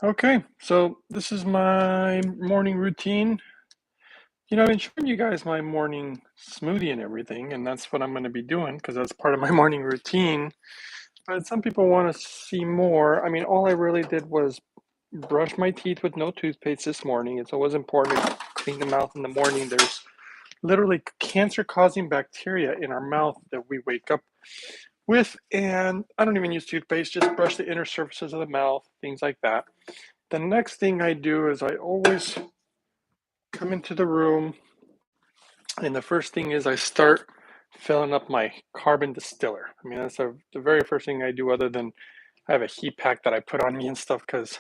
Okay, so this is my morning routine. I've been showing you guys my morning smoothie and everything, and that's what I'm going to be doing because that's part of my morning routine. But some people want to see more. I mean, all I really did was brush my teeth with no toothpaste this morning. It's always important to clean the mouth in the morning. There's literally cancer-causing bacteria in our mouth that we wake up with, and I don't even use toothpaste, just brush the inner surfaces of the mouth, things like that. The next thing I do is I always come into the room, and the first thing is I start filling up my carbon distiller. I mean, that's the very first thing I do, other than I have a heat pack that I put on me and stuff because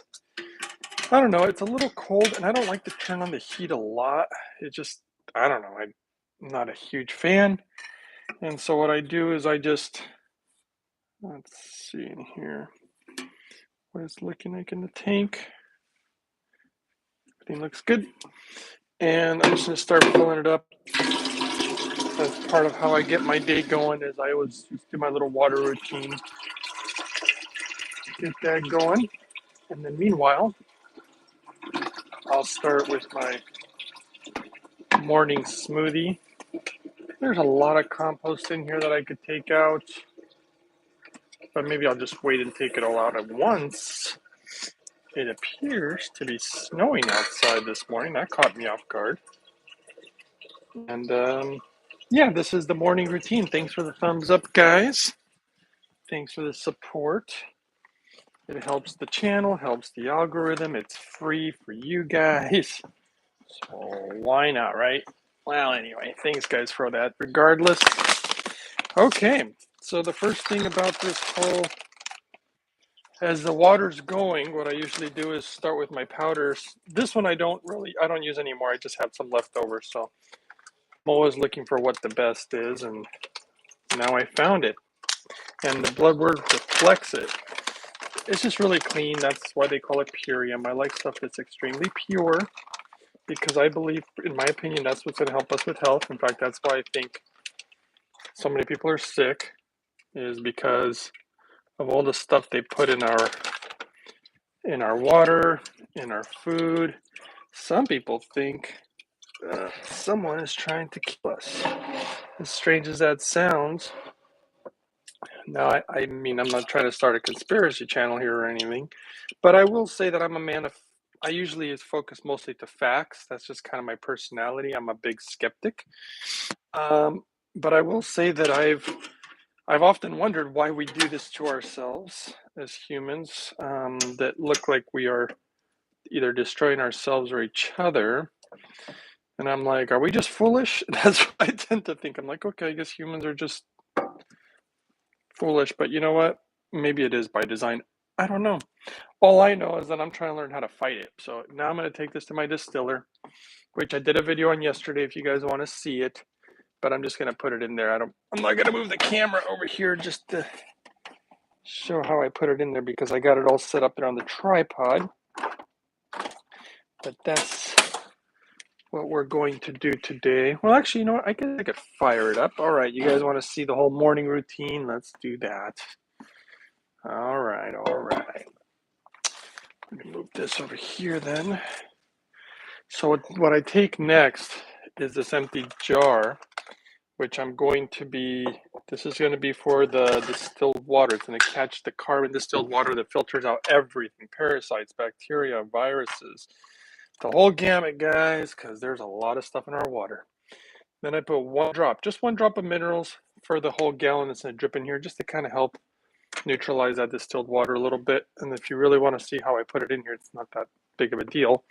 I don't know, it's a little cold and I don't like to turn on the heat a lot. It just, I don't know, I'm not a huge fan. And so what I do is let's see in here, what it's looking like in the tank. Everything looks good. And I'm just going to start filling it up. That's part of how I get my day going, is I always just do my little water routine, get that going. And then meanwhile, I'll start with my morning smoothie. There's a lot of compost in here that I could take out, but maybe I'll just wait and take it all out at once. It appears to be snowing outside this morning. That caught me off guard. And yeah, this is the morning routine. Thanks for the thumbs up, guys. Thanks for the support. It helps the channel, helps the algorithm. It's free for you guys. So why not, right? Well, anyway, thanks, guys, for that. Regardless. Okay, so the first thing about this whole, as the water's going, what I usually do is start with my powders. This one I don't use anymore. I just have some left over. So I'm always looking for what the best is, and now I found it. And the blood work reflects it. It's just really clean. That's why they call it purium. I like stuff that's extremely pure because I believe, in my opinion, that's what's going to help us with health. In fact, that's why I think so many people are sick, is because of all the stuff they put in our water, in our food. Some people think someone is trying to kill us. As strange as that sounds. Now, I mean, I'm not trying to start a conspiracy channel here or anything, but I will say that I'm a man of, I usually is focused mostly to facts. That's just kind of my personality. I'm a big skeptic. But I will say that I've often wondered why we do this to ourselves as humans, that look like we are either destroying ourselves or each other. And I'm like, are we just foolish? That's what I tend to think. I'm like, okay, I guess humans are just foolish, but you know what? Maybe it is by design. I don't know. All I know is that I'm trying to learn how to fight it. So now I'm going to take this to my distiller, which I did a video on yesterday if you guys want to see it, but I'm just going to put it in there. I'm not going to move the camera over here just to show how I put it in there because I got it all set up there on the tripod. But that's what we're going to do today. Well, actually, you know what? I guess I could fire it up. All right, you guys want to see the whole morning routine? Let's do that. All right. Let me move this over here then. So what I take next is this empty jar, which this is going to be for the distilled water. It's going to catch the carbon distilled water that filters out everything, parasites, bacteria, viruses, the whole gamut, guys, because there's a lot of stuff in our water. Then I put just one drop of minerals for the whole gallon that's going to drip in here, just to kind of help neutralize that distilled water a little bit. And if you really want to see how I put it in here, it's not that big of a deal.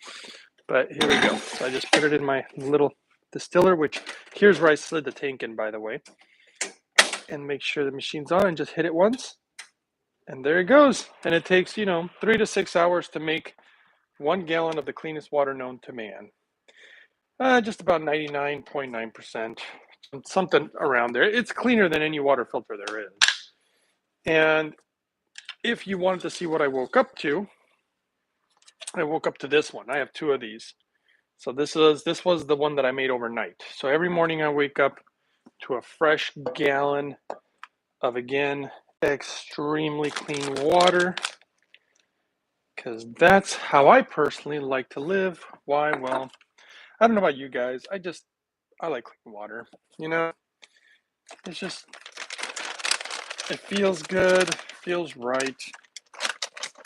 But here we go. So I just put it in my little distiller, which here's where I slid the tank in, by the way. And make sure the machine's on and just hit it once. And there it goes. And it takes, 3 to 6 hours to make 1 gallon of the cleanest water known to man. Just about 99.9%, something around there. It's cleaner than any water filter there is. And if you wanted to see what I woke up to this one. I have 2 of these. So this was the one that I made overnight. So every morning I wake up to a fresh gallon of, again, extremely clean water. because that's how I personally like to live. Why? Well, I don't know about you guys. I like clean water. You know, it's just, it feels good, feels right.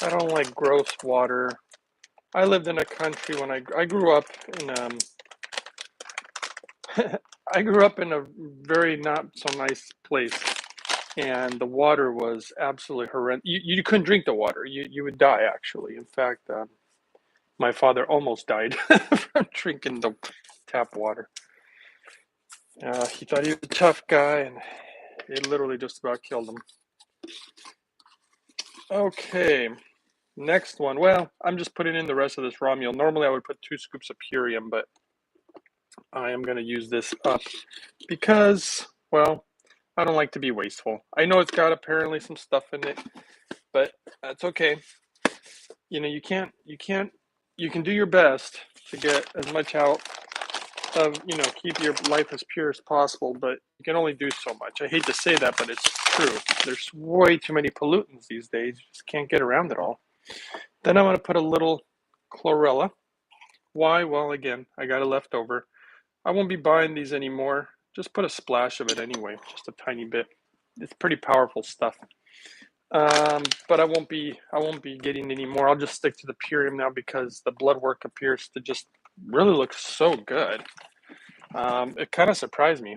I don't like gross water. I lived in a country when I grew up in I grew up in a very not so nice place, and the water was absolutely horrendous. You couldn't drink the water. You would die actually. In fact, my father almost died from drinking the tap water. He thought he was a tough guy, and it literally just about killed him. Okay, next one. Well, I'm just putting in the rest of this raw meal. Normally I would put 2 scoops of Purium, but I am going to use this up because, well, I don't like to be wasteful. I know it's got apparently some stuff in it, but that's okay. You know, you can do your best to get as much out of, keep your life as pure as possible, but you can only do so much. I hate to say that, but it's true. There's way too many pollutants these days. You just can't get around it all. Then I'm going to put a little chlorella. Why? Well, again, I got a leftover. I won't be buying these anymore. Just put a splash of it anyway, just a tiny bit. It's pretty powerful stuff. But I won't be getting any more. I'll just stick to the Purium now because the blood work appears to just really look so good. It kind of surprised me.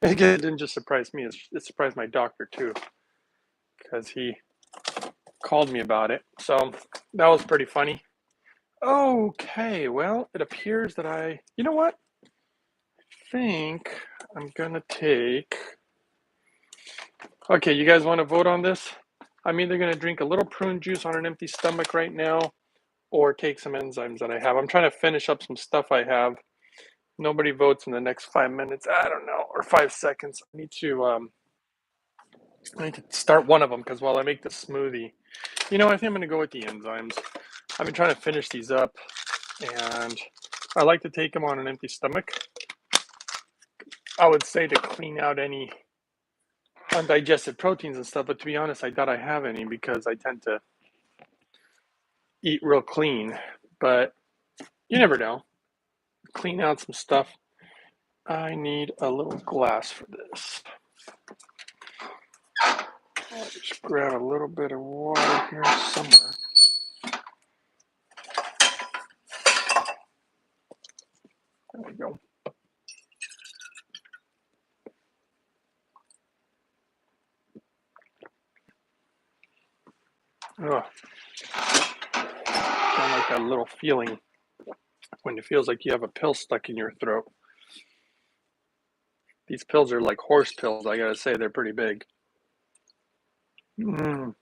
It didn't just surprise me; it surprised my doctor too, because he called me about it. So that was pretty funny. Okay, well, it appears that you know what? I think I'm gonna take. Okay, you guys want to vote on this? I'm either gonna drink a little prune juice on an empty stomach right now, or take some enzymes that I have. I'm trying to finish up some stuff I have. Nobody votes in the next 5 minutes. I don't know, or 5 seconds. I need to start one of them because while I make the smoothie, I think I'm going to go with the enzymes. I've been trying to finish these up, and I like to take them on an empty stomach. I would say to clean out any undigested proteins and stuff, but to be honest, I doubt I have any because I tend to eat real clean. But you never know. Clean out some stuff. I need a little glass for this. I'll just grab a little bit of water here somewhere. There we go. Ugh. Kind of like that little feeling when it feels like you have a pill stuck in your throat. These pills are like horse pills. I gotta say, they're pretty big. It's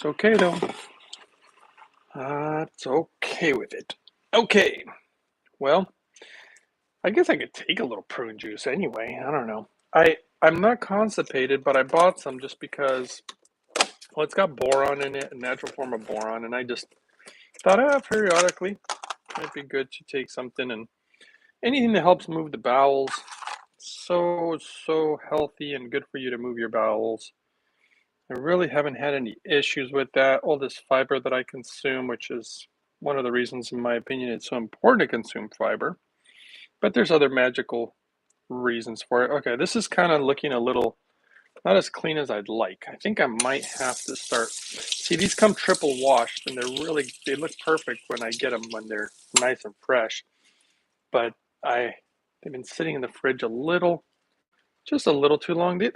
okay though. It's okay with it. Okay. Well, I guess I could take a little prune juice anyway. I don't know. I'm not constipated, but I bought some just because, well, it's got boron in it, a natural form of boron, and I just thought, periodically it might be good to take something, and anything that helps move the bowels. So healthy and good for you to move your bowels. I really haven't had any issues with that. All this fiber that I consume, which is one of the reasons, in my opinion, it's so important to consume fiber. But there's other magical reasons for it. Okay, this is kind of looking a little not as clean as I'd like. I think I might have to start. See, these come triple washed, and they look perfect when I get them when they're nice and fresh. But they've been sitting in the fridge just a little too long. They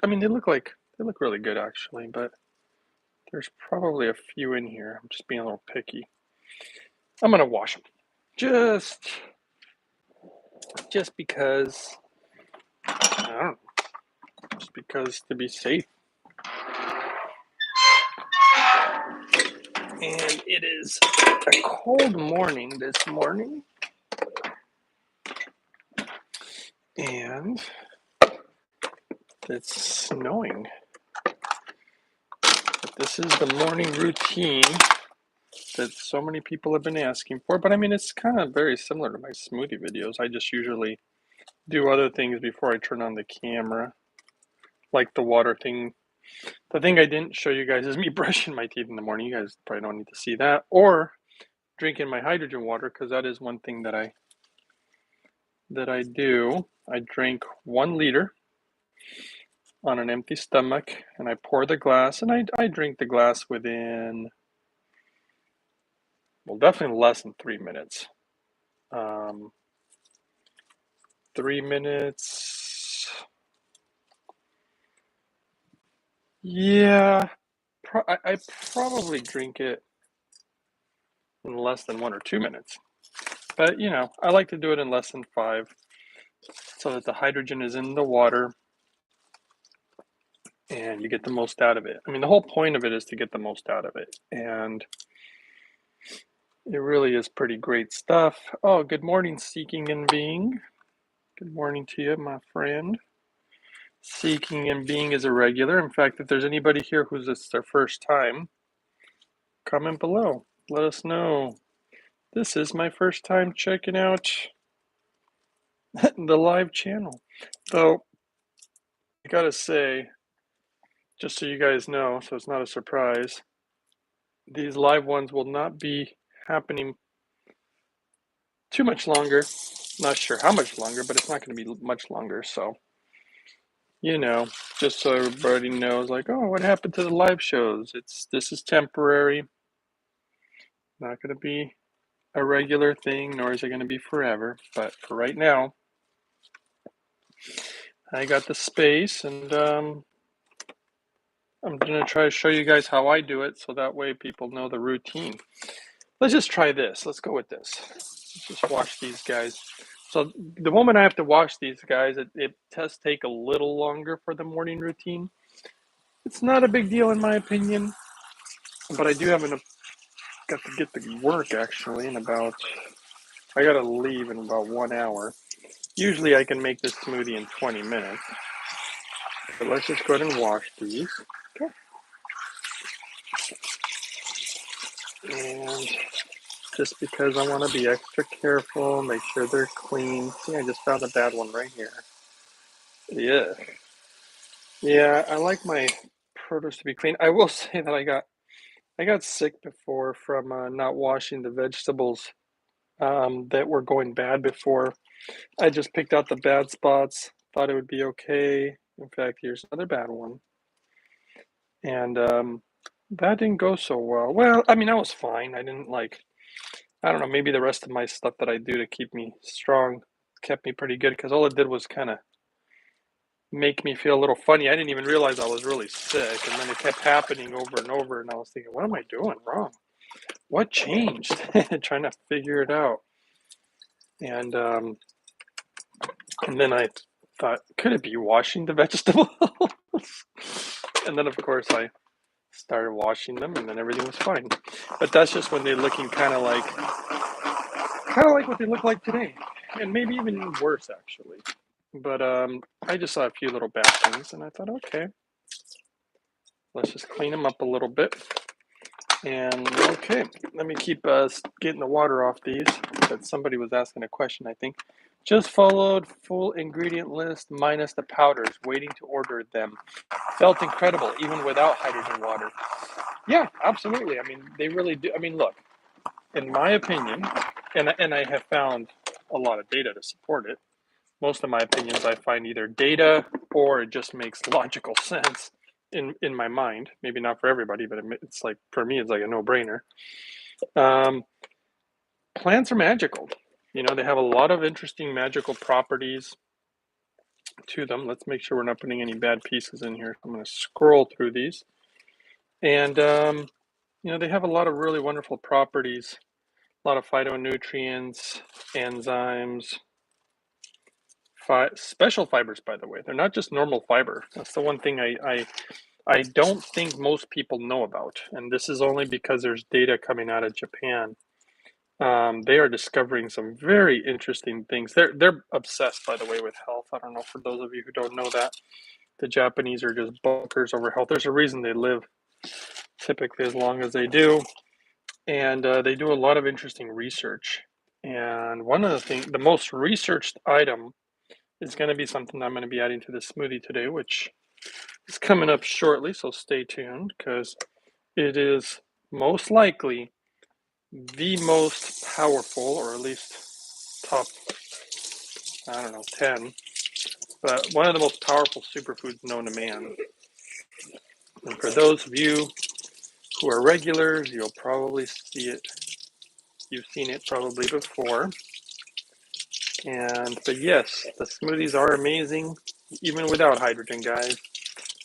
look really good actually, but there's probably a few in here. I'm just being a little picky. I'm gonna wash them, just because. I don't know, just because to be safe. And it is a cold morning this morning, and it's snowing. But this is the morning routine that so many people have been asking for. But I mean, it's kind of very similar to my smoothie videos. I just usually do other things before I turn on the camera, like the water thing. The thing I didn't show you guys is me brushing my teeth in the morning. You guys probably don't need to see that. Or drinking my hydrogen water, because that is one thing that I do. I drink 1 liter on an empty stomach, and I pour the glass, and I drink the glass within, well, definitely less than 3 minutes. 3 minutes. Yeah, I probably drink it in less than 1 or 2 minutes. But, I like to do it in less than 5 so that the hydrogen is in the water and you get the most out of it. I mean, the whole point of it is to get the most out of it. And it really is pretty great stuff. Oh, good morning, Seeking and Being. Good morning to you, my friend. Seeking and Being is a regular. In fact, if there's anybody here who's this their first time, comment below. Let us know. This is my first time checking out the live channel. Though, I gotta say, just so you guys know, so it's not a surprise, these live ones will not be happening too much longer. Not sure how much longer, but it's not going to be much longer. So, just so everybody knows, like, oh, what happened to the live shows? This is temporary. Not going to be a regular thing, nor is it going to be forever. But for right now, I got the space, and I'm going to try to show you guys how I do it, so that way people know the routine. Let's just try this. Let's go with this. Let's just wash these guys. So the moment I have to wash these guys, it does take a little longer for the morning routine. It's not a big deal in my opinion, but I do have got to get to work actually in about, I got to leave in about 1 hour. Usually I can make this smoothie in 20 minutes. But let's just go ahead and wash these. Okay. And just because I want to be extra careful, make sure they're clean. See, I just found a bad one right here. Yeah. Yeah, I like my produce to be clean. I will say that I got sick before from not washing the vegetables that were going bad before. I just picked out the bad spots, thought it would be okay. In fact, here's another bad one. And that didn't go so well. Well, I mean, I was fine. I didn't I don't know, maybe the rest of my stuff that I do to keep me strong kept me pretty good because all it did was kind of make me feel a little funny. I didn't even realize I was really sick, and then it kept happening over and over, and I was thinking, what am I doing wrong? What changed? Trying to figure it out. And then I thought, could it be washing the vegetables? And then, of course, I started washing them, and then everything was fine. But that's just when they're looking kind of like what they look like today, and maybe even worse, actually. But I just saw a few little bad things, and I thought, okay, let's just clean them up a little bit. And okay, let me keep getting the water off these. But somebody was asking a question, I think. Just followed full ingredient list minus the powders, waiting to order them. Felt incredible, even without hydrogen water. Yeah, absolutely. I mean, they really do. I mean, look, in my opinion, and I have found a lot of data to support it. Most of my opinions I find either data or it just makes logical sense in my mind. Maybe not for everybody, but it's like, for me, it's like a no-brainer. Plants are magical. They have a lot of interesting magical properties to them. Let's make sure we're not putting any bad pieces in here. I'm going to scroll through these. And, they have a lot of really wonderful properties, a lot of phytonutrients, enzymes, special fibers, by the way. They're not just normal fiber. That's the one thing I don't think most people know about. And this is only because there's data coming out of Japan. They are discovering some very interesting things. They're obsessed, by the way, with health. I don't know, for those of you who don't know that, the Japanese are just bunkers over health. There's a reason they live typically as long as they do. And they do a lot of interesting research. And one of the most researched item is going to be something I'm going to be adding to the smoothie today, which is coming up shortly, so stay tuned because it is most likely the most powerful, or at least top, I don't know, 10, but one of the most powerful superfoods known to man. And for those of you who are regulars, you'll probably see it. You've seen it probably before. But yes, the smoothies are amazing, even without hydrogen, guys.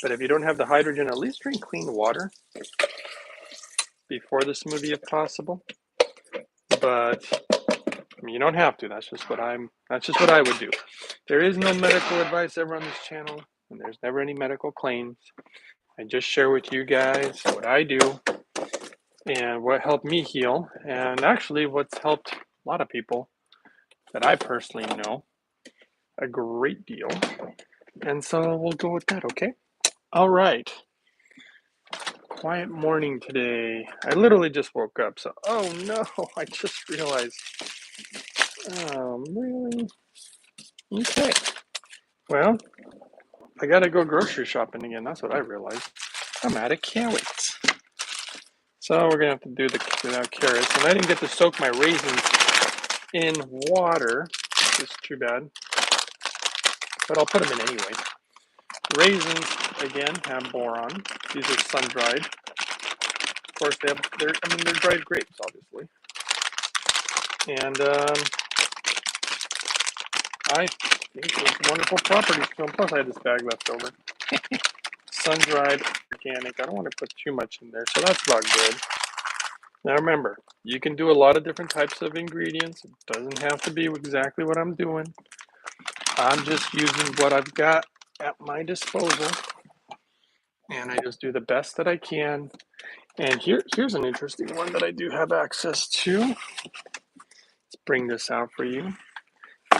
But if you don't have the hydrogen, at least drink clean water before the smoothie if possible. But I mean, you don't have to. That's just what I would do. There is no medical advice ever on this channel, and there's never any medical claims. I just share with you guys what I do and what helped me heal, and actually what's helped a lot of people that I personally know a great deal. And so we'll go with that, okay? All right. Quiet morning today. I literally just woke up, so oh no, I just realized. Oh, really? Okay. Well, I gotta go grocery shopping again. That's what I realized. I'm out of carrots. So we're gonna have to do the without carrots. And I didn't get to soak my raisins in water. It's too bad. But I'll put them in anyway. Raisins, again, have boron. These are sun-dried. Of course, they're dried grapes, obviously. And I think it's wonderful properties. Plus, I had this bag left over. Sun-dried, organic. I don't want to put too much in there, so that's about good. Now remember, you can do a lot of different types of ingredients. It doesn't have to be exactly what I'm doing. I'm just using what I've got at my disposal, and I just do the best that I can. And here's an interesting one that I do have access to. Let's bring this out for you.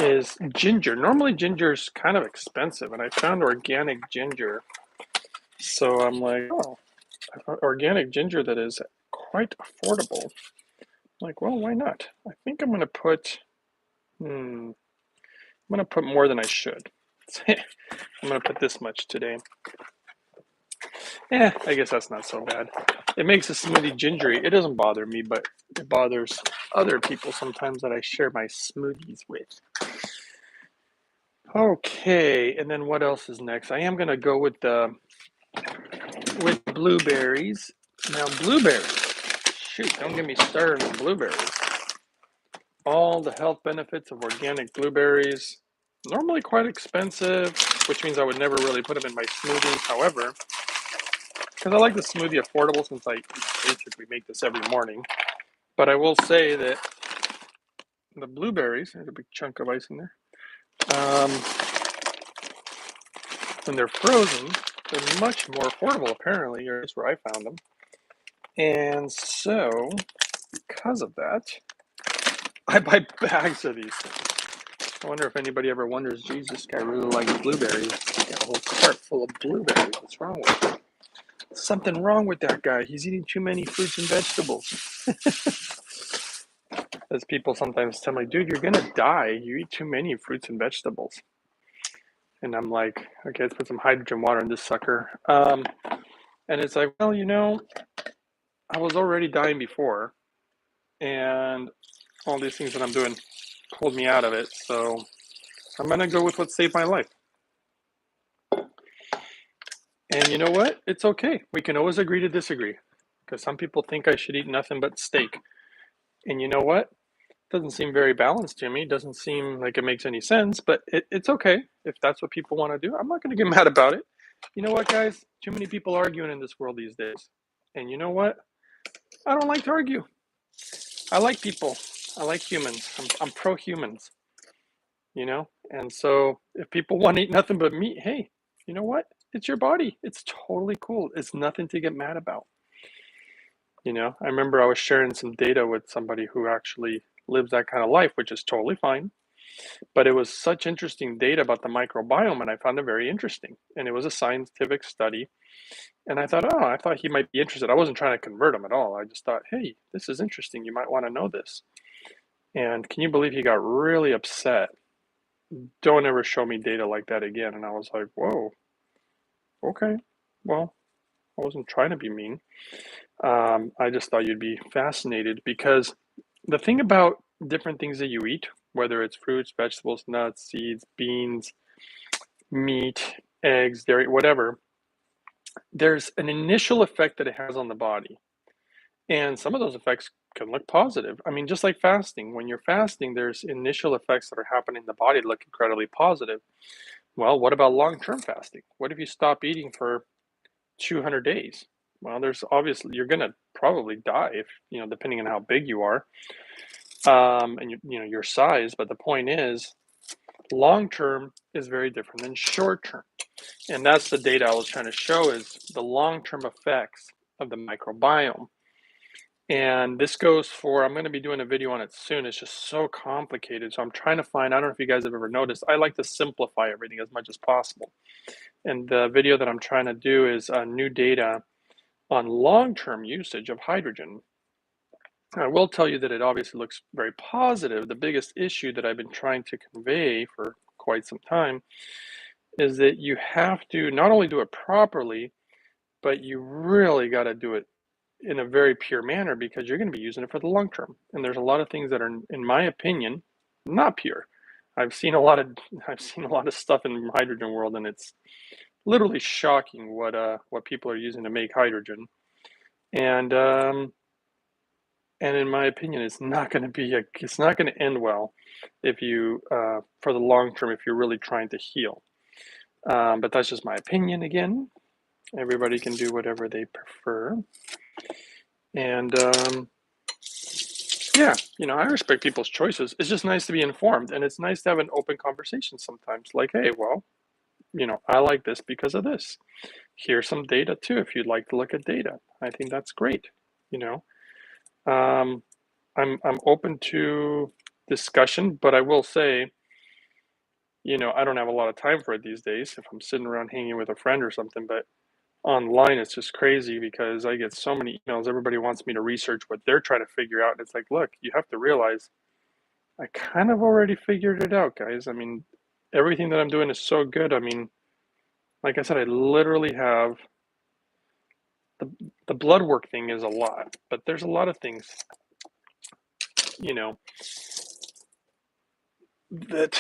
Is ginger. Normally ginger is kind of expensive, and I found organic ginger. So I'm like, oh, I found organic ginger that is quite affordable. I'm like, well, why not? I think I'm gonna put more than I should. I'm gonna put this much today. I guess that's not so bad. It makes a smoothie gingery. It doesn't bother me, but it bothers other people sometimes that I share my smoothies with. Okay, and then what else is next? I am gonna go with blueberries. Now blueberries, shoot, don't get me started on blueberries. All the health benefits of organic blueberries, normally quite expensive, which means I would never really put them in my smoothies. However, because I like the smoothie affordable since I basically make this every morning. But I will say that the blueberries, there's a big chunk of ice in there, when they're frozen, they're much more affordable apparently, or that's where I found them. And so, because of that, I buy bags of these things. I wonder if anybody ever wonders, geez, this guy really likes blueberries. He's got a whole cart full of blueberries. What's wrong with him? Something wrong with that guy. He's eating too many fruits and vegetables. As people sometimes tell me, dude, you're gonna die. You eat too many fruits and vegetables. And I'm like, okay, let's put some hydrogen water in this sucker. And it's like, well, I was already dying before, and all these things that I'm doing pulled me out of it. So I'm gonna go with what saved my life. And you know what? It's okay. We can always agree to disagree. Because some people think I should eat nothing but steak. And you know what? It doesn't seem very balanced to me. It doesn't seem like it makes any sense, but it's okay. If that's what people want to do, I'm not going to get mad about it. You know what, guys? Too many people arguing in this world these days. And you know what? I don't like to argue. I like people. I like humans. I'm pro humans. And so if people want to eat nothing but meat, hey, you know what? It's your body. It's totally cool. It's nothing to get mad about. I remember I was sharing some data with somebody who actually lives that kind of life, which is totally fine. But it was such interesting data about the microbiome, and I found it very interesting. And it was a scientific study. And I thought he might be interested. I wasn't trying to convert him at all. I just thought, hey, this is interesting. You might want to know this. And can you believe he got really upset? Don't ever show me data like that again. And I was like, whoa, okay. Well, I wasn't trying to be mean. I just thought you'd be fascinated because the thing about different things that you eat, whether it's fruits, vegetables, nuts, seeds, beans, meat, eggs, dairy, whatever, there's an initial effect that it has on the body. And some of those effects can look positive. I mean, just like fasting, when you're fasting, there's initial effects that are happening in the body that look incredibly positive. Well, what about long-term fasting? What if you stop eating for 200 days? Well, there's obviously, you're going to probably die if, depending on how big you are, and your size. But the point is, long-term is very different than short-term. And that's the data I was trying to show, is the long-term effects of the microbiome. And this goes for, I'm going to be doing a video on it soon. It's just so complicated. So I'm trying to find, I don't know if you guys have ever noticed, I like to simplify everything as much as possible. And the video that I'm trying to do is new data on long-term usage of hydrogen. I will tell you that it obviously looks very positive. The biggest issue that I've been trying to convey for quite some time is that you have to not only do it properly, but you really got to do it in a very pure manner, because you're going to be using it for the long term. And there's a lot of things that are, in my opinion, not pure. I've seen a lot of stuff in the hydrogen world, and it's literally shocking what people are using to make hydrogen. And in my opinion, it's not going to end well if you for the long term, if you're really trying to heal. But that's just my opinion. Again, everybody can do whatever they prefer. And yeah, I respect people's choices. It's just nice to be informed, and it's nice to have an open conversation sometimes. Like, hey, well, I like this because of this. Here's some data too, if you'd like to look at data. I think that's great. Um, I'm open to discussion, but I will say, I don't have a lot of time for it these days if I'm sitting around hanging with a friend or something. But online, it's just crazy because I get so many emails. Everybody wants me to research what they're trying to figure out. And it's like, look, you have to realize I kind of already figured it out, guys. I mean, everything that I'm doing is so good. I mean, like I said, I literally have the blood work thing is a lot, but there's a lot of things, you know, that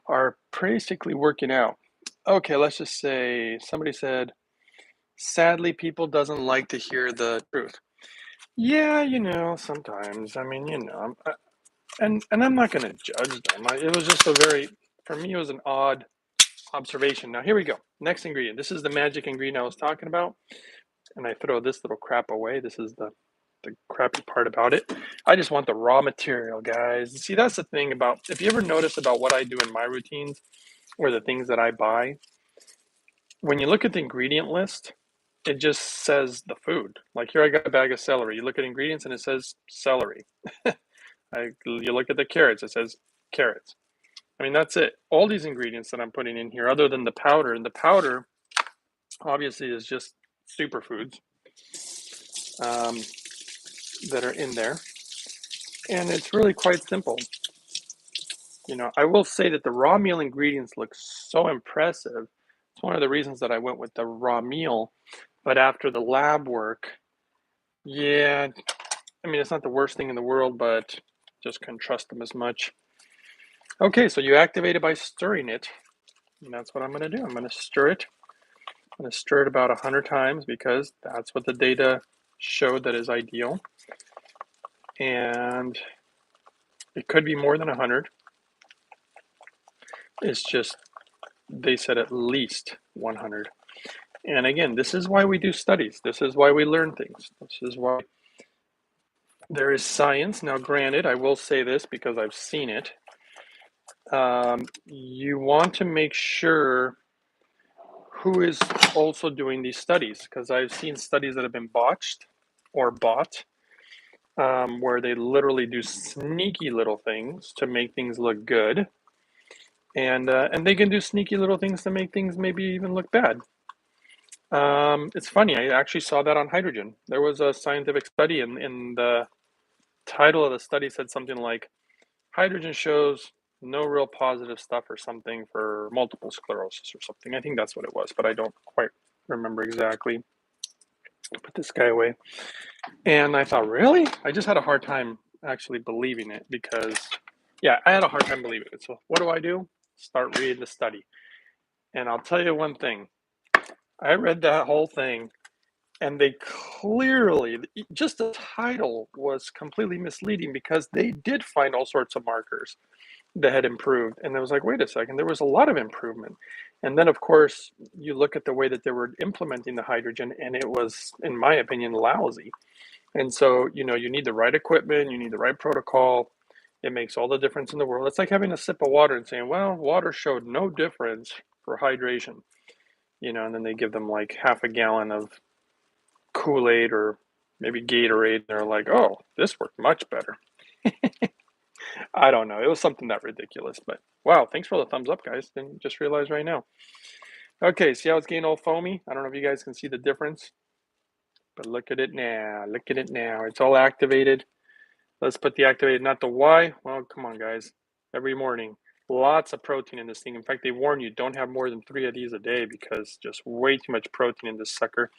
are basically working out. Okay, let's just say somebody said, sadly, people doesn't like to hear the truth. Yeah, sometimes. I mean, and I'm not going to judge them. It was just for me, it was an odd observation. Now, here we go. Next ingredient. This is the magic ingredient I was talking about. And I throw this little crap away. This is the crappy part about it. I just want the raw material, guys. See, that's the thing about, if you ever notice about what I do in my routines or the things that I buy, when you look at the ingredient list, it just says the food. Like here, I got a bag of celery. You look at ingredients and it says celery. You look at the carrots, it says carrots. I mean, that's it. All these ingredients that I'm putting in here, other than the powder, and the powder obviously is just superfoods that are in there. And it's really quite simple. I will say that the raw meal ingredients look so impressive. It's one of the reasons that I went with the raw meal. But after the lab work, yeah, I mean, it's not the worst thing in the world, but just couldn't trust them as much. Okay, so you activate it by stirring it. And that's what I'm going to do. I'm going to stir it. I'm going to stir it about 100 times because that's what the data showed that is ideal. And it could be more than 100. It's just, they said at least 100. And again, this is why we do studies. This is why we learn things. This is why there is science. Now, granted, I will say this because I've seen it. You want to make sure who is also doing these studies, because I've seen studies that have been botched or bought, where they literally do sneaky little things to make things look good, and they can do sneaky little things to make things maybe even look bad. It's funny, I actually saw that on hydrogen. There was a scientific study, and in the title of the study said something like, hydrogen shows no real positive stuff or something for multiple sclerosis or something. I think that's what it was, but I don't quite remember exactly. Put this guy away. And I thought, really? I just had a hard time actually believing it because, yeah, I had a hard time believing it. So what do? Start reading the study. And I'll tell you one thing. I read that whole thing, and they clearly, just the title was completely misleading because they did find all sorts of markers that had improved. And I was like, wait a second, there was a lot of improvement. And then, of course, you look at the way that they were implementing the hydrogen, and it was, in my opinion, lousy. And so, you need the right equipment, you need the right protocol. It makes all the difference in the world. It's like having a sip of water and saying, well, water showed no difference for hydration, and then they give them like half a gallon of Kool-Aid or maybe Gatorade. And they're like, oh, this worked much better. I don't know. It was something that ridiculous, but wow, thanks for the thumbs up, guys. Didn't just realize right now. Okay, see how it's getting all foamy? I don't know if you guys can see the difference, but look at it now. Look at it now. It's all activated. Let's put the activated, not the Y. Well, come on, guys. Every morning, lots of protein in this thing. In fact, they warn you, don't have more than 3 of these a day because just way too much protein in this sucker.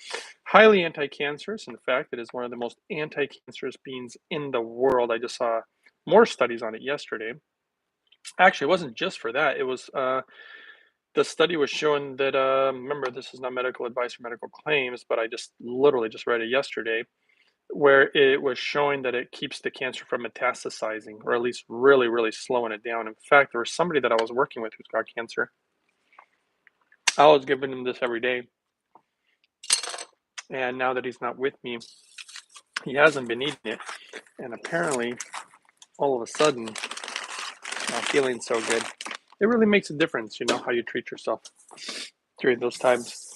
Highly anti-cancerous. In fact, it is one of the most anti-cancerous beans in the world. I just saw more studies on it yesterday. Actually, it wasn't just for that. It was the study was showing that. Remember, this is not medical advice or medical claims, but I just literally just read it yesterday, where it was showing that it keeps the cancer from metastasizing, or at least really, really slowing it down. In fact, there was somebody that I was working with who's got cancer. I was giving him this every day, and now that he's not with me, he hasn't been eating it, and apparently, all of a sudden, not feeling so good. It really makes a difference, how you treat yourself during those times.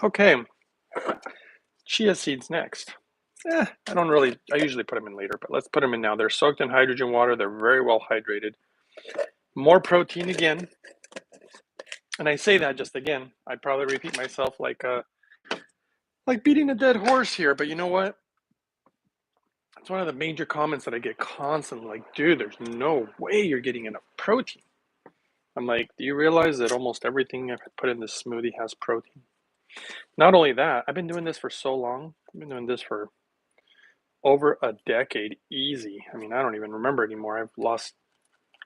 Okay, chia seeds next. I usually put them in later, but let's put them in now. They're soaked in hydrogen water. They're very well hydrated. More protein again. And I say that just again, I'd probably repeat myself like beating a dead horse here, but you know what? It's one of the major comments that I get constantly, like, dude, there's no way you're getting enough protein. I'm like, do you realize that almost everything I've put in this smoothie has protein? Not only that, I've been doing this for so long. I've been doing this for over a decade, easy. I mean, I don't even remember anymore. I've lost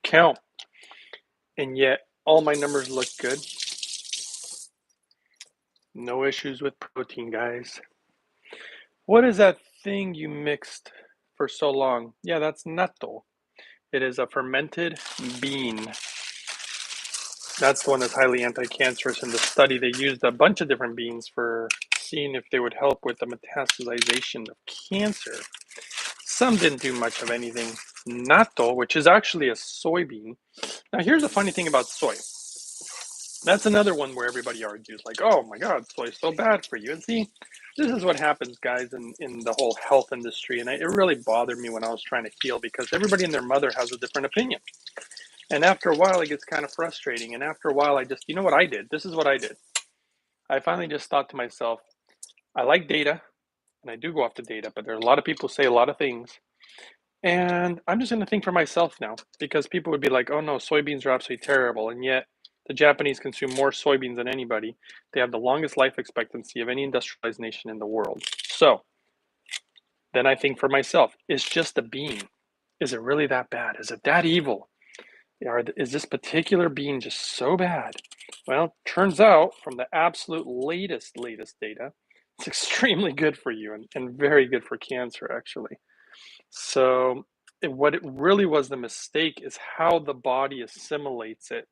count. And yet, all my numbers look good. No issues with protein, guys. What is that thing you mixed for so long? Yeah, that's natto. It is a fermented bean. That's the one that's highly anti-cancerous. In the study, they used a bunch of different beans for seeing if they would help with the metastasization of cancer. Some didn't do much of anything. Natto, which is actually a soybean. Now, here's the funny thing about soy. That's another one where everybody argues, like, oh my God, soy's so bad for you. And see, this is what happens, guys, in the whole health industry. And it really bothered me when I was trying to heal because everybody and their mother has a different opinion. And after a while, it gets kind of frustrating. And after a while, you know what I did? This is what I did. I finally just thought to myself, I like data, and I do go off the data, but there are a lot of people who say a lot of things. And I'm just going to think for myself now because people would be like, oh no, soybeans are absolutely terrible. And yet, the Japanese consume more soybeans than anybody. They have the longest life expectancy of any industrialized nation in the world. So then I think for myself, it's just a bean. Is it really that bad? Is it that evil? Is this particular bean just so bad? Well, turns out from the absolute latest data, it's extremely good for you and very good for cancer, actually. So what it really was the mistake is how the body assimilates it.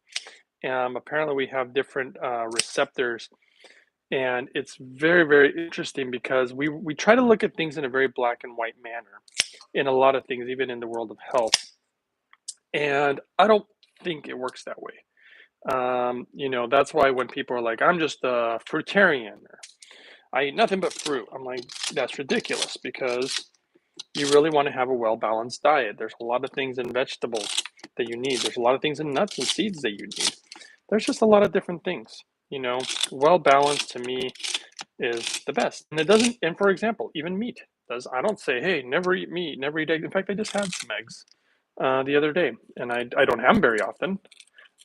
Apparently we have different receptors, and it's very, very interesting because we try to look at things in a very black and white manner in a lot of things, even in the world of health. And I don't think it works that way. That's why when people are like, I'm just a fruitarian, or I eat nothing but fruit, I'm like, that's ridiculous because you really want to have a well-balanced diet. There's a lot of things in vegetables that you need. There's a lot of things in nuts and seeds that you need. There's just a lot of different things. Well-balanced to me is the best. And it doesn't, and for example, even meat does. I don't say, hey, never eat meat, never eat eggs. In fact, I just had some eggs the other day, and I don't have them very often.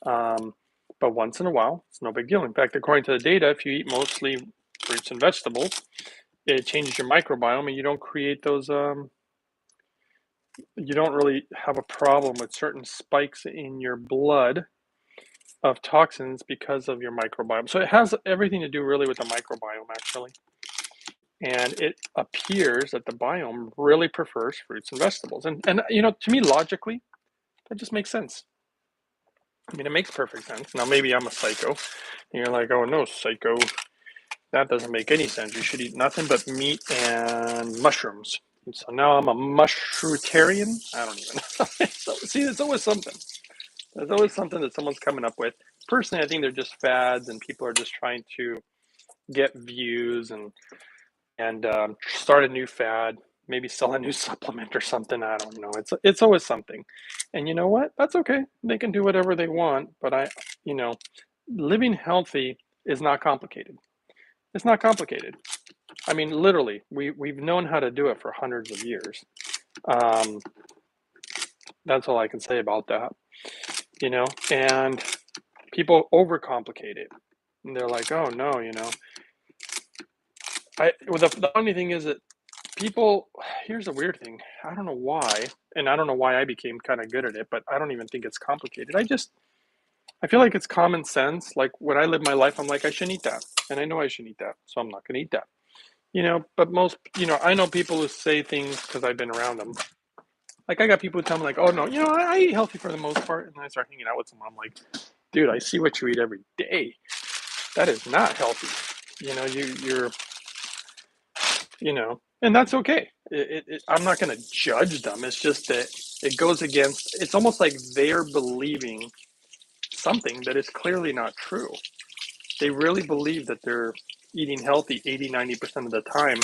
But once in a while, it's no big deal. In fact, according to the data, if you eat mostly fruits and vegetables, it changes your microbiome, and you don't create those. You don't really have a problem with certain spikes in your blood of toxins because of your microbiome. So it has everything to do really with the microbiome, actually. And it appears that the biome really prefers fruits and vegetables. And to me, logically, that just makes sense. I mean, it makes perfect sense. Now, maybe I'm a psycho, and you're like, oh no, psycho, that doesn't make any sense. You should eat nothing but meat and mushrooms. And so now I'm a mushrootarian. I don't even know. So, see, it's always something. There's always something that someone's coming up with. Personally, I think they're just fads, and people are just trying to get views and start a new fad, maybe sell a new supplement or something. I don't know. It's always something, and you know what? That's okay. They can do whatever they want. But living healthy is not complicated. It's not complicated. I mean, literally, we've known how to do it for hundreds of years. Um, that's all I can say about that. And people overcomplicate it, and they're like, "Oh no, the funny thing is that people, here's the weird thing. I don't know why, and I don't know why I became kind of good at it, but I don't even think it's complicated. I feel like it's common sense. Like when I live my life, I'm like, I shouldn't eat that, and I know I shouldn't eat that, so I'm not going to eat that. But most, I know people who say things because I've been around them. Like I got people who tell me like, oh no, I eat healthy for the most part, and then I start hanging out with someone. I'm like, dude, I see what you eat every day. That is not healthy. You're and that's okay. I'm not going to judge them. It's just that it goes against, it's almost like they're believing something that is clearly not true. They really believe that they're eating healthy 80, 90% of the time,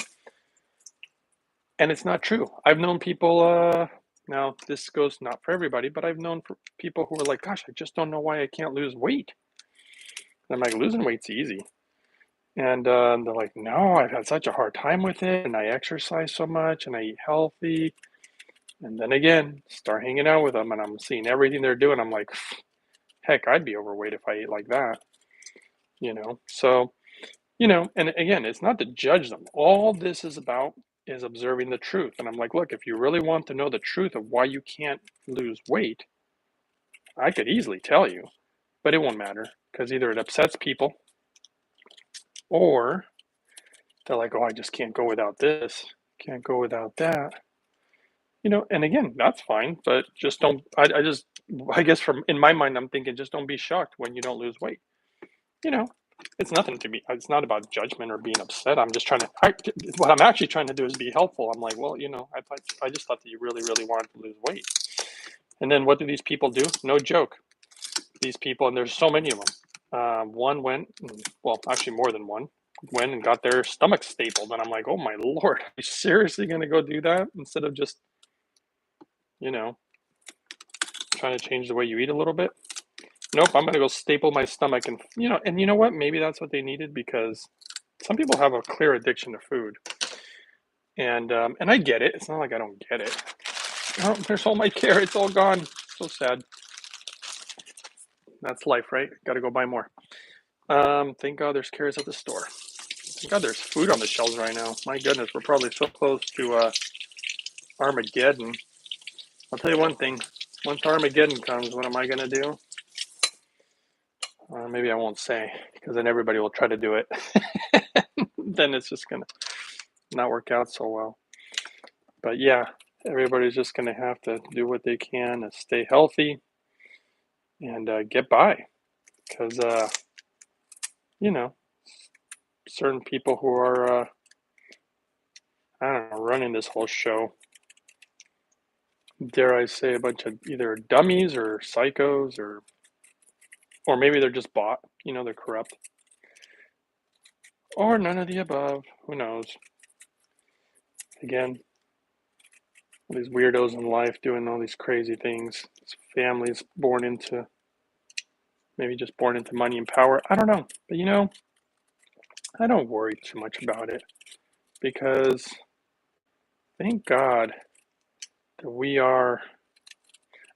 and it's not true. I've known people, now this goes not for everybody, but I've known for people who are like, gosh, I just don't know why I can't lose weight. And I'm like, losing weight's easy. And they're like, no, I've had such a hard time with it, and I exercise so much, and I eat healthy. And then again, start hanging out with them, and I'm seeing everything they're doing. I'm like, heck, I'd be overweight if I ate like that. So, and again, it's not to judge them. All this is about is observing the truth. And I'm like, look, if you really want to know the truth of why you can't lose weight, I could easily tell you, but it won't matter because either it upsets people or they're like, oh, I just can't go without this, can't go without that. And again, that's fine, but just don't. I guess from in my mind, I'm thinking just don't be shocked when you don't lose weight. You know, it's nothing to me. It's not about judgment or being upset. I'm just trying to. What I'm actually trying to do is be helpful. I'm like, well, I just thought that you really, really wanted to lose weight. And then what do these people do? No joke. These people, and there's so many of them. One went, well, actually more than one, went and got their stomach stapled, and I'm like, oh my lord, are you seriously going to go do that instead of just, you know, trying to change the way you eat a little bit? Nope, I'm going to go staple my stomach, and you know what? Maybe that's what they needed because some people have a clear addiction to food, and I get it. It's not like I don't get it. Oh, there's all my carrots all gone. So sad. That's life, right? Got to go buy more. Thank God there's carrots at the store. Thank God there's food on the shelves right now. My goodness, we're probably so close to Armageddon. I'll tell you one thing. Once Armageddon comes, what am I going to do? Maybe I won't say because then everybody will try to do it. Then it's just going to not work out so well. But yeah, everybody's just going to have to do what they can to stay healthy and get by. Because, certain people who are, I don't know, running this whole show, dare I say, a bunch of either dummies or psychos or maybe they're just bought, they're corrupt. Or none of the above. Who knows? Again, all these weirdos in life doing all these crazy things. Families maybe just born into money and power. I don't know. But I don't worry too much about it because thank God that we are,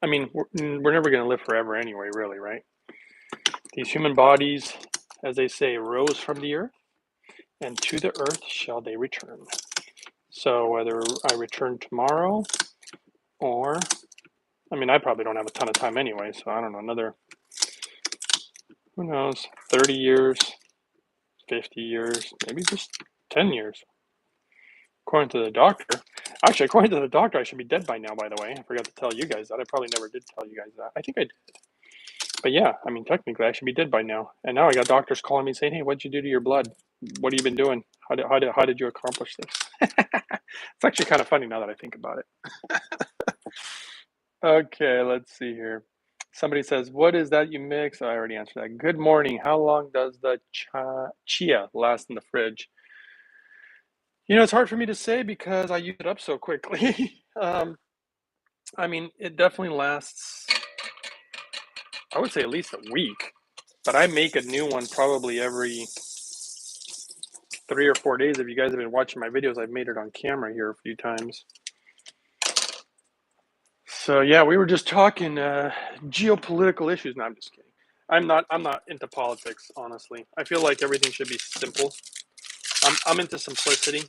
I mean, we're never going to live forever anyway, really, right? These human bodies, as they say, rose from the earth, and to the earth shall they return. So whether I return tomorrow or, I mean, I probably don't have a ton of time anyway, so I don't know, another, who knows, 30 years, 50 years, maybe just 10 years. According to the doctor, actually, according to the doctor, I should be dead by now, by the way. I forgot to tell you guys that. I probably never did tell you guys that. I think I did. But yeah, I mean, technically, I should be dead by now. And now I got doctors calling me saying, hey, what'd you do to your blood? What have you been doing? How did you accomplish this? It's actually kind of funny now that I think about it. Okay, let's see here. Somebody says, what is that you mix? I already answered that. Good morning. How long does the chia last in the fridge? You know, it's hard for me to say because I use it up so quickly. I mean, it definitely lasts, I would say at least a week, but I make a new one probably every 3 or 4 days. If you guys have been watching my videos, I've made it on camera here a few times. So yeah, we were just talking geopolitical issues. No, I'm just kidding. I'm not into politics, honestly. I feel like everything should be simple. I'm into simplicity.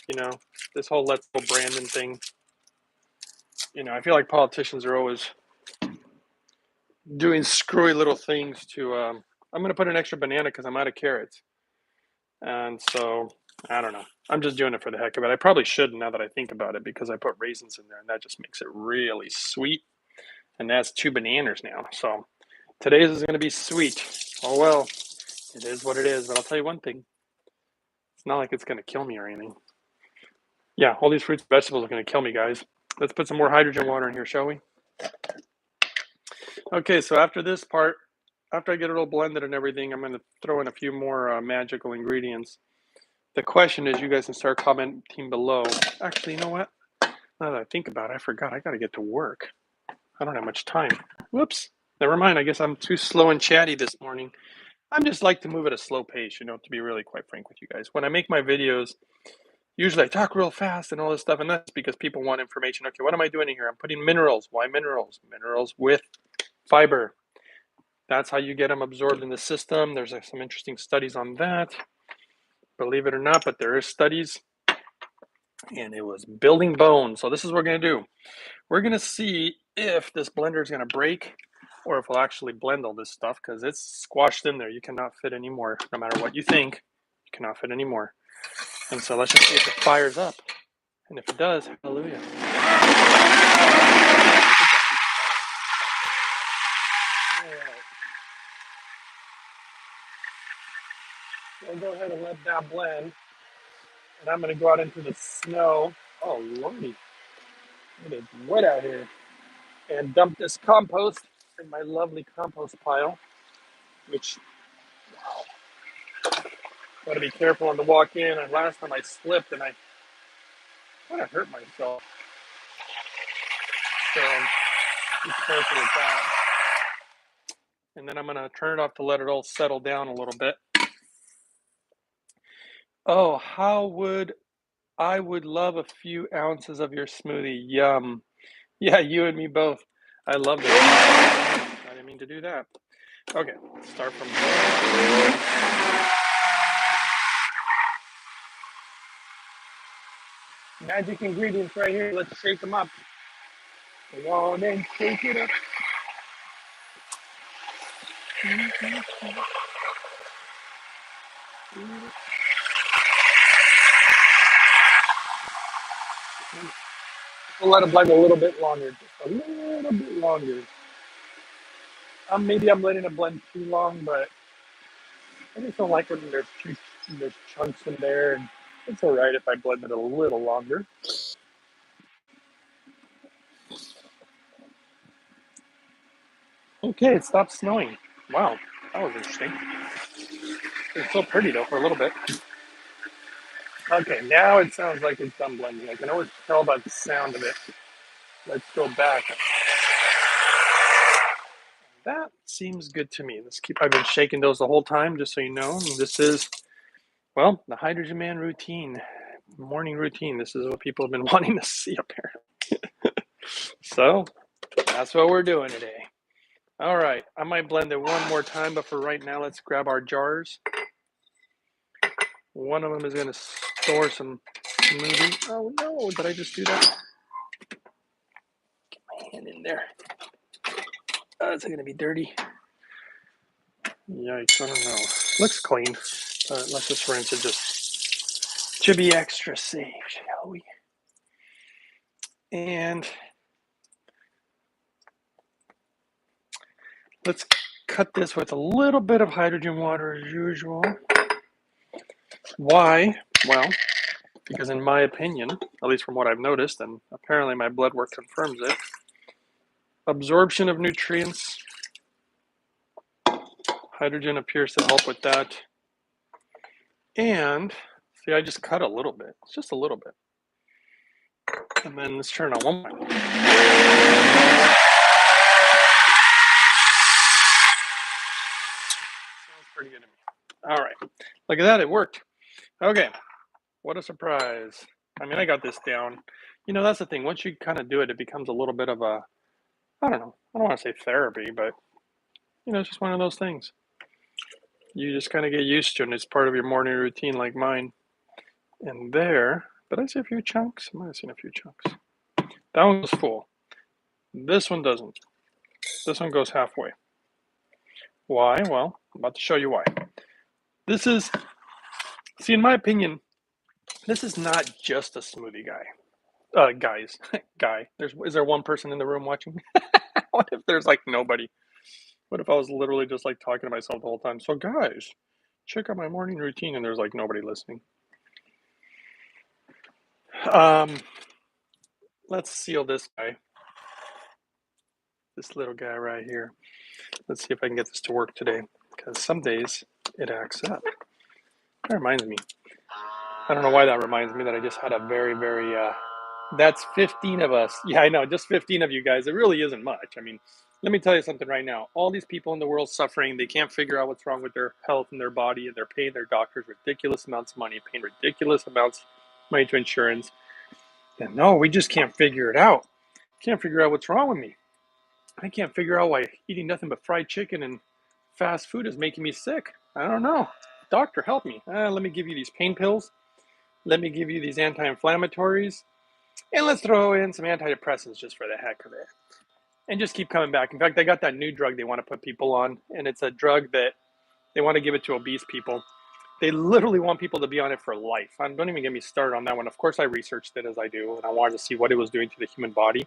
You know, this whole let's go Brandon thing. You know, I feel like politicians are always doing screwy little things to. I'm going to put an extra banana because I'm out of carrots, and so I don't know. I'm just doing it for the heck of it. I probably should now that I think about it because I put raisins in there, and that just makes it really sweet. And that's 2 bananas now. So today's is going to be sweet. Oh well, it is what it is. But I'll tell you one thing: it's not like it's going to kill me or anything. Yeah, all these fruits and vegetables are going to kill me, guys. Let's put some more hydrogen water in here, shall we? Okay, so after this part, after I get it all blended and everything, I'm going to throw in a few more magical ingredients. The question is, you guys can start commenting below. Actually, you know what? Now that I think about it, I forgot. I got to get to work. I don't have much time. Whoops. Never mind. I guess I'm too slow and chatty this morning. I'm just like to move at a slow pace, you know, to be really quite frank with you guys. When I make my videos, usually I talk real fast and all this stuff, and that's because people want information. Okay, what am I doing here? I'm putting minerals. Why minerals? Minerals with fiber. That's how you get them absorbed in the system. There's some interesting studies on that. Believe it or not, but there is studies, and it was building bone. So this is what we're going to do. We're going to see if this blender is going to break or if we'll actually blend all this stuff because it's squashed in there. You cannot fit anymore. No matter what you think, you cannot fit anymore. And so let's just see if it fires up. And if it does, hallelujah. All right. We'll go ahead and let that blend. And I'm going to go out into the snow. Oh, lordy. It is wet out here. And dump this compost in my lovely compost pile, which, wow. Got to be careful on the walk in. And last time I slipped and I kind of hurt myself. So be careful with that. And then I'm going to turn it off to let it all settle down a little bit. Oh, I would love a few ounces of your smoothie. Yum. Yeah, you and me both. I love it. I didn't mean to do that. Okay, start from there. Magic ingredients right here. Let's shake them up. Come on and shake it up. We'll let it blend a little bit longer. Just a little bit longer. Maybe I'm letting it blend too long, but I just don't like when there's chunks in there. And it's all right if I blend it a little longer. Okay, it stopped snowing. Wow, that was interesting. It's so pretty though for a little bit. Okay, now it sounds like it's done blending. I can always tell by the sound of it. Let's go back. That seems good to me. I've been shaking those the whole time, just so you know. And this is, well, the Hydrogen Man routine, morning routine. This is what people have been wanting to see, apparently. So that's what we're doing today. All right, I might blend it one more time, but for right now, let's grab our jars. One of them is going to store some smoothie. Oh no, did I just do that? Get my hand in there. Is it going to be dirty? Yikes, I don't know. Looks clean. Let's just rinse it just to be extra safe, shall we? And let's cut this with a little bit of hydrogen water as usual. Why? Well, because in my opinion, at least from what I've noticed, and apparently my blood work confirms it, absorption of nutrients, hydrogen appears to help with that. And see, I just cut a little bit. It's just a little bit. And then let's turn on one more. Sounds pretty good to me. All right. Look at that. It worked. Okay. What a surprise. I mean, I got this down. You know, that's the thing. Once you kind of do it, it becomes a little bit of a, I don't know. I don't want to say therapy, but, you know, it's just one of those things. You just kind of get used to it, and it's part of your morning routine like mine. And there, did I see a few chunks? I might have seen a few chunks. That one was full. This one doesn't. This one goes halfway. Why? Well, I'm about to show you why. This is, see, in my opinion, this is not just a smoothie guy. Guy. Is there one person in the room watching? What if there's like nobody? What if I was literally just like talking to myself the whole time? So guys, check out my morning routine, and there's like nobody listening. Let's seal this guy. This little guy right here. Let's see if I can get this to work today, because some days it acts up. That reminds me. I don't know why that reminds me that I just had a very, that's 15 of us. Yeah, I know, just 15 of you guys. It really isn't much. I mean, let me tell you something right now. All these people in the world suffering, they can't figure out what's wrong with their health and their body, and they're paying their doctors ridiculous amounts of money, paying ridiculous amounts of money to insurance. And no, we just can't figure it out. Can't figure out what's wrong with me. I can't figure out why eating nothing but fried chicken and fast food is making me sick. I don't know. Doctor, help me. Let me give you these pain pills. Let me give you these anti-inflammatories. And let's throw in some antidepressants just for the heck of it. And just keep coming back. In fact, they got that new drug they want to put people on. And it's a drug that they want to give it to obese people. They literally want people to be on it for life. Don't even get me started on that one. Of course, I researched it as I do, and I wanted to see what it was doing to the human body.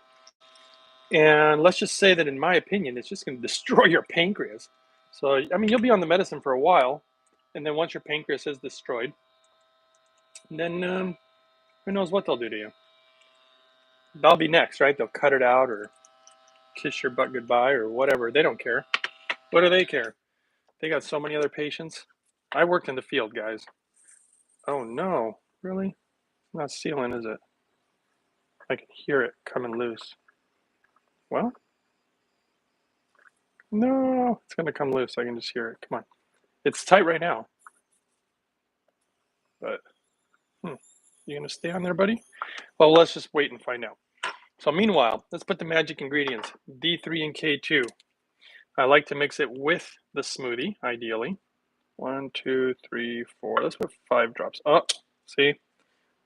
And let's just say that, in my opinion, it's just going to destroy your pancreas. So, I mean, you'll be on the medicine for a while. And then once your pancreas is destroyed, then who knows what they'll do to you. That'll be next, right? They'll cut it out or kiss your butt goodbye or whatever. They don't care. What do they care? They got so many other patients. I worked in the field, guys. Oh, no. Really? It's not sealing, is it? I can hear it coming loose. Well, no, it's going to come loose. I can just hear it. Come on. It's tight right now. But, you going to stay on there, buddy? Well, let's just wait and find out. So meanwhile, let's put the magic ingredients, D3 and K2. I like to mix it with the smoothie, ideally. 1, 2, 3, 4. Let's put 5 drops. Oh, see?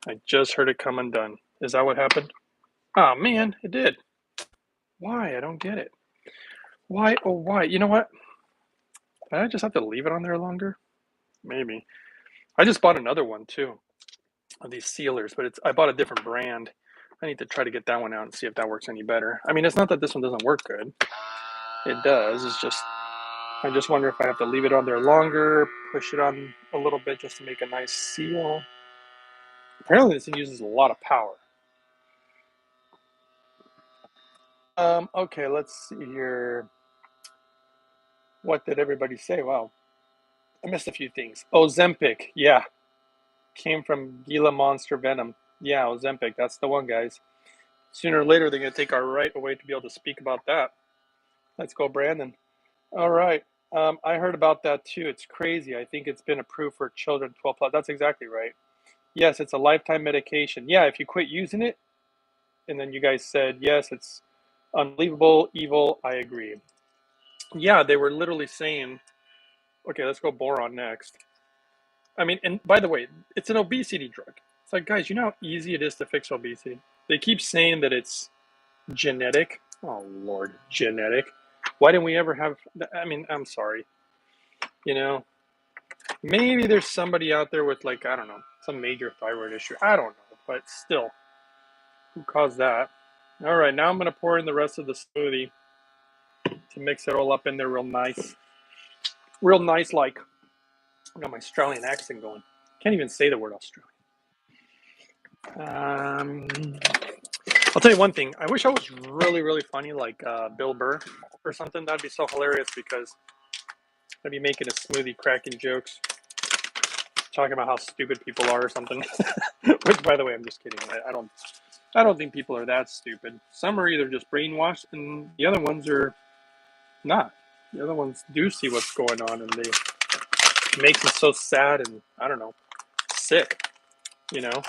I just heard it come undone. Is that what happened? Oh, man, it did. Why? I don't get it. Why? Oh, why? You know what? Did I just have to leave it on there longer? Maybe. I just bought another one, too, of these sealers, but I bought a different brand. I need to try to get that one out and see if that works any better. I mean, it's not that this one doesn't work good. It does. It's just, I just wonder if I have to leave it on there longer, push it on a little bit just to make a nice seal. Apparently this thing uses a lot of power. Okay, let's see here. What did everybody say? Wow, I missed a few things. Ozempic, yeah. Came from Gila Monster Venom. Yeah, Ozempic, that's the one, guys. Sooner or later, they're going to take our right away to be able to speak about that. Let's go, Brandon. All right. I heard about that too. It's crazy. I think it's been approved for children 12 plus. That's exactly right. Yes, it's a lifetime medication. Yeah, if you quit using it, and then you guys said, yes, it's unbelievable, evil, I agree. Yeah, they were literally saying, okay, let's go boron next. I mean, and by the way, it's an obesity drug. It's like, guys, you know how easy it is to fix obesity? They keep saying that it's genetic. Oh, Lord, genetic. Why didn't we ever have, I mean, I'm sorry. You know, maybe there's somebody out there with, like, I don't know, some major thyroid issue. I don't know, but still, who caused that? All right, now I'm going to pour in the rest of the smoothie to mix it all up in there real nice. Real nice, like, I got my Australian accent going. Can't even say the word Australian. I'll tell you one thing. I wish I was really, really funny like Bill Burr or something. That'd be so hilarious because I'd be making a smoothie cracking jokes, talking about how stupid people are or something. Which, by the way, I'm just kidding. I don't think people are that stupid. Some are either just brainwashed, and the other ones are not. The other ones do see what's going on, and they it makes them so sad and I don't know, sick. You know,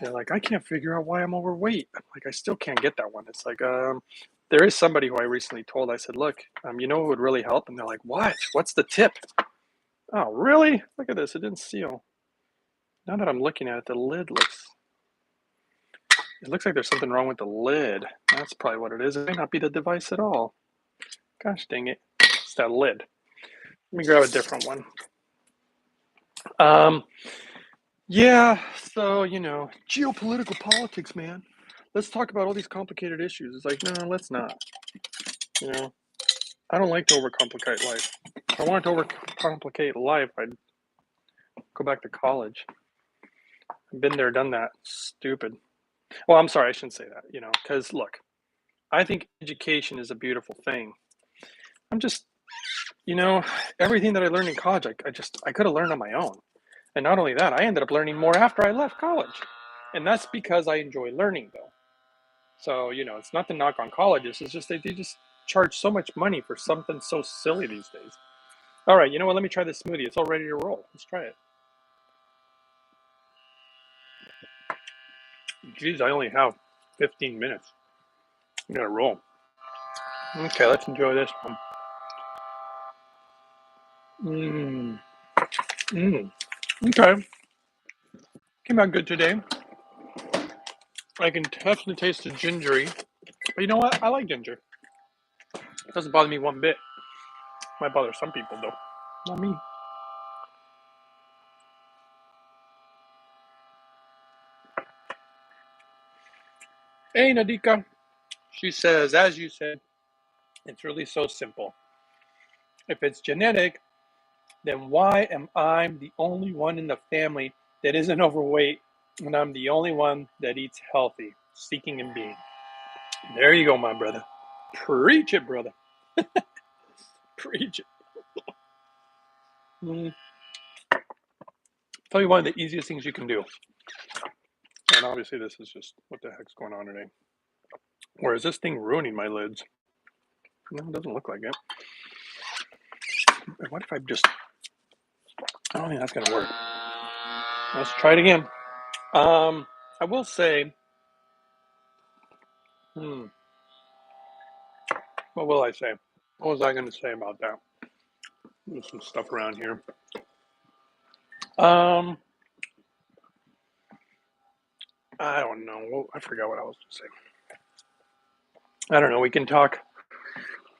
they're like, I can't figure out why I'm overweight. I'm like, I still can't get that one. It's like, there is somebody who I recently told. I said, look, you know what would really help? And they're like, what? What's the tip? Oh, really? Look at this. It didn't seal. Now that I'm looking at it, the lid looks. It looks like there's something wrong with the lid. That's probably what it is. It may not be the device at all. Gosh dang it. It's that lid. Let me grab a different one. Um, yeah, so, you know, geopolitical politics, man. Let's talk about all these complicated issues. It's like, no, let's not. You know, I don't like to overcomplicate life. If I wanted to overcomplicate life, I'd go back to college. I've been there, done that. Stupid. Well, I'm sorry, I shouldn't say that, you know, because look, I think education is a beautiful thing. I'm just, you know, everything that I learned in college, I could have learned on my own. And not only that, I ended up learning more after I left college. And that's because I enjoy learning, though. So, you know, it's not to knock on colleges. It's just they just charge so much money for something so silly these days. All right, you know what? Let me try this smoothie. It's all ready to roll. Let's try it. Geez, I only have 15 minutes. I'm gonna roll. Okay, let's enjoy this one. Mmm. Mmm. Okay. Came out good today. I can definitely taste the gingery. But you know what? I like ginger. It doesn't bother me one bit. Might bother some people though. Not me. Hey Nadika. She says, as you said, it's really so simple. If it's genetic, then why am I the only one in the family that isn't overweight and I'm the only one that eats healthy, seeking and being? There you go, my brother. Preach it, brother. Preach it. Tell you one of the easiest things you can do. And obviously this is just what the heck's going on today. Or is this thing ruining my lids? No, it doesn't look like it. What if I just... I don't think that's going to work. Let's try it again. I will say... What will I say? What was I going to say about that? There's some stuff around here. I don't know. I forgot what I was going to say. I don't know. We can talk.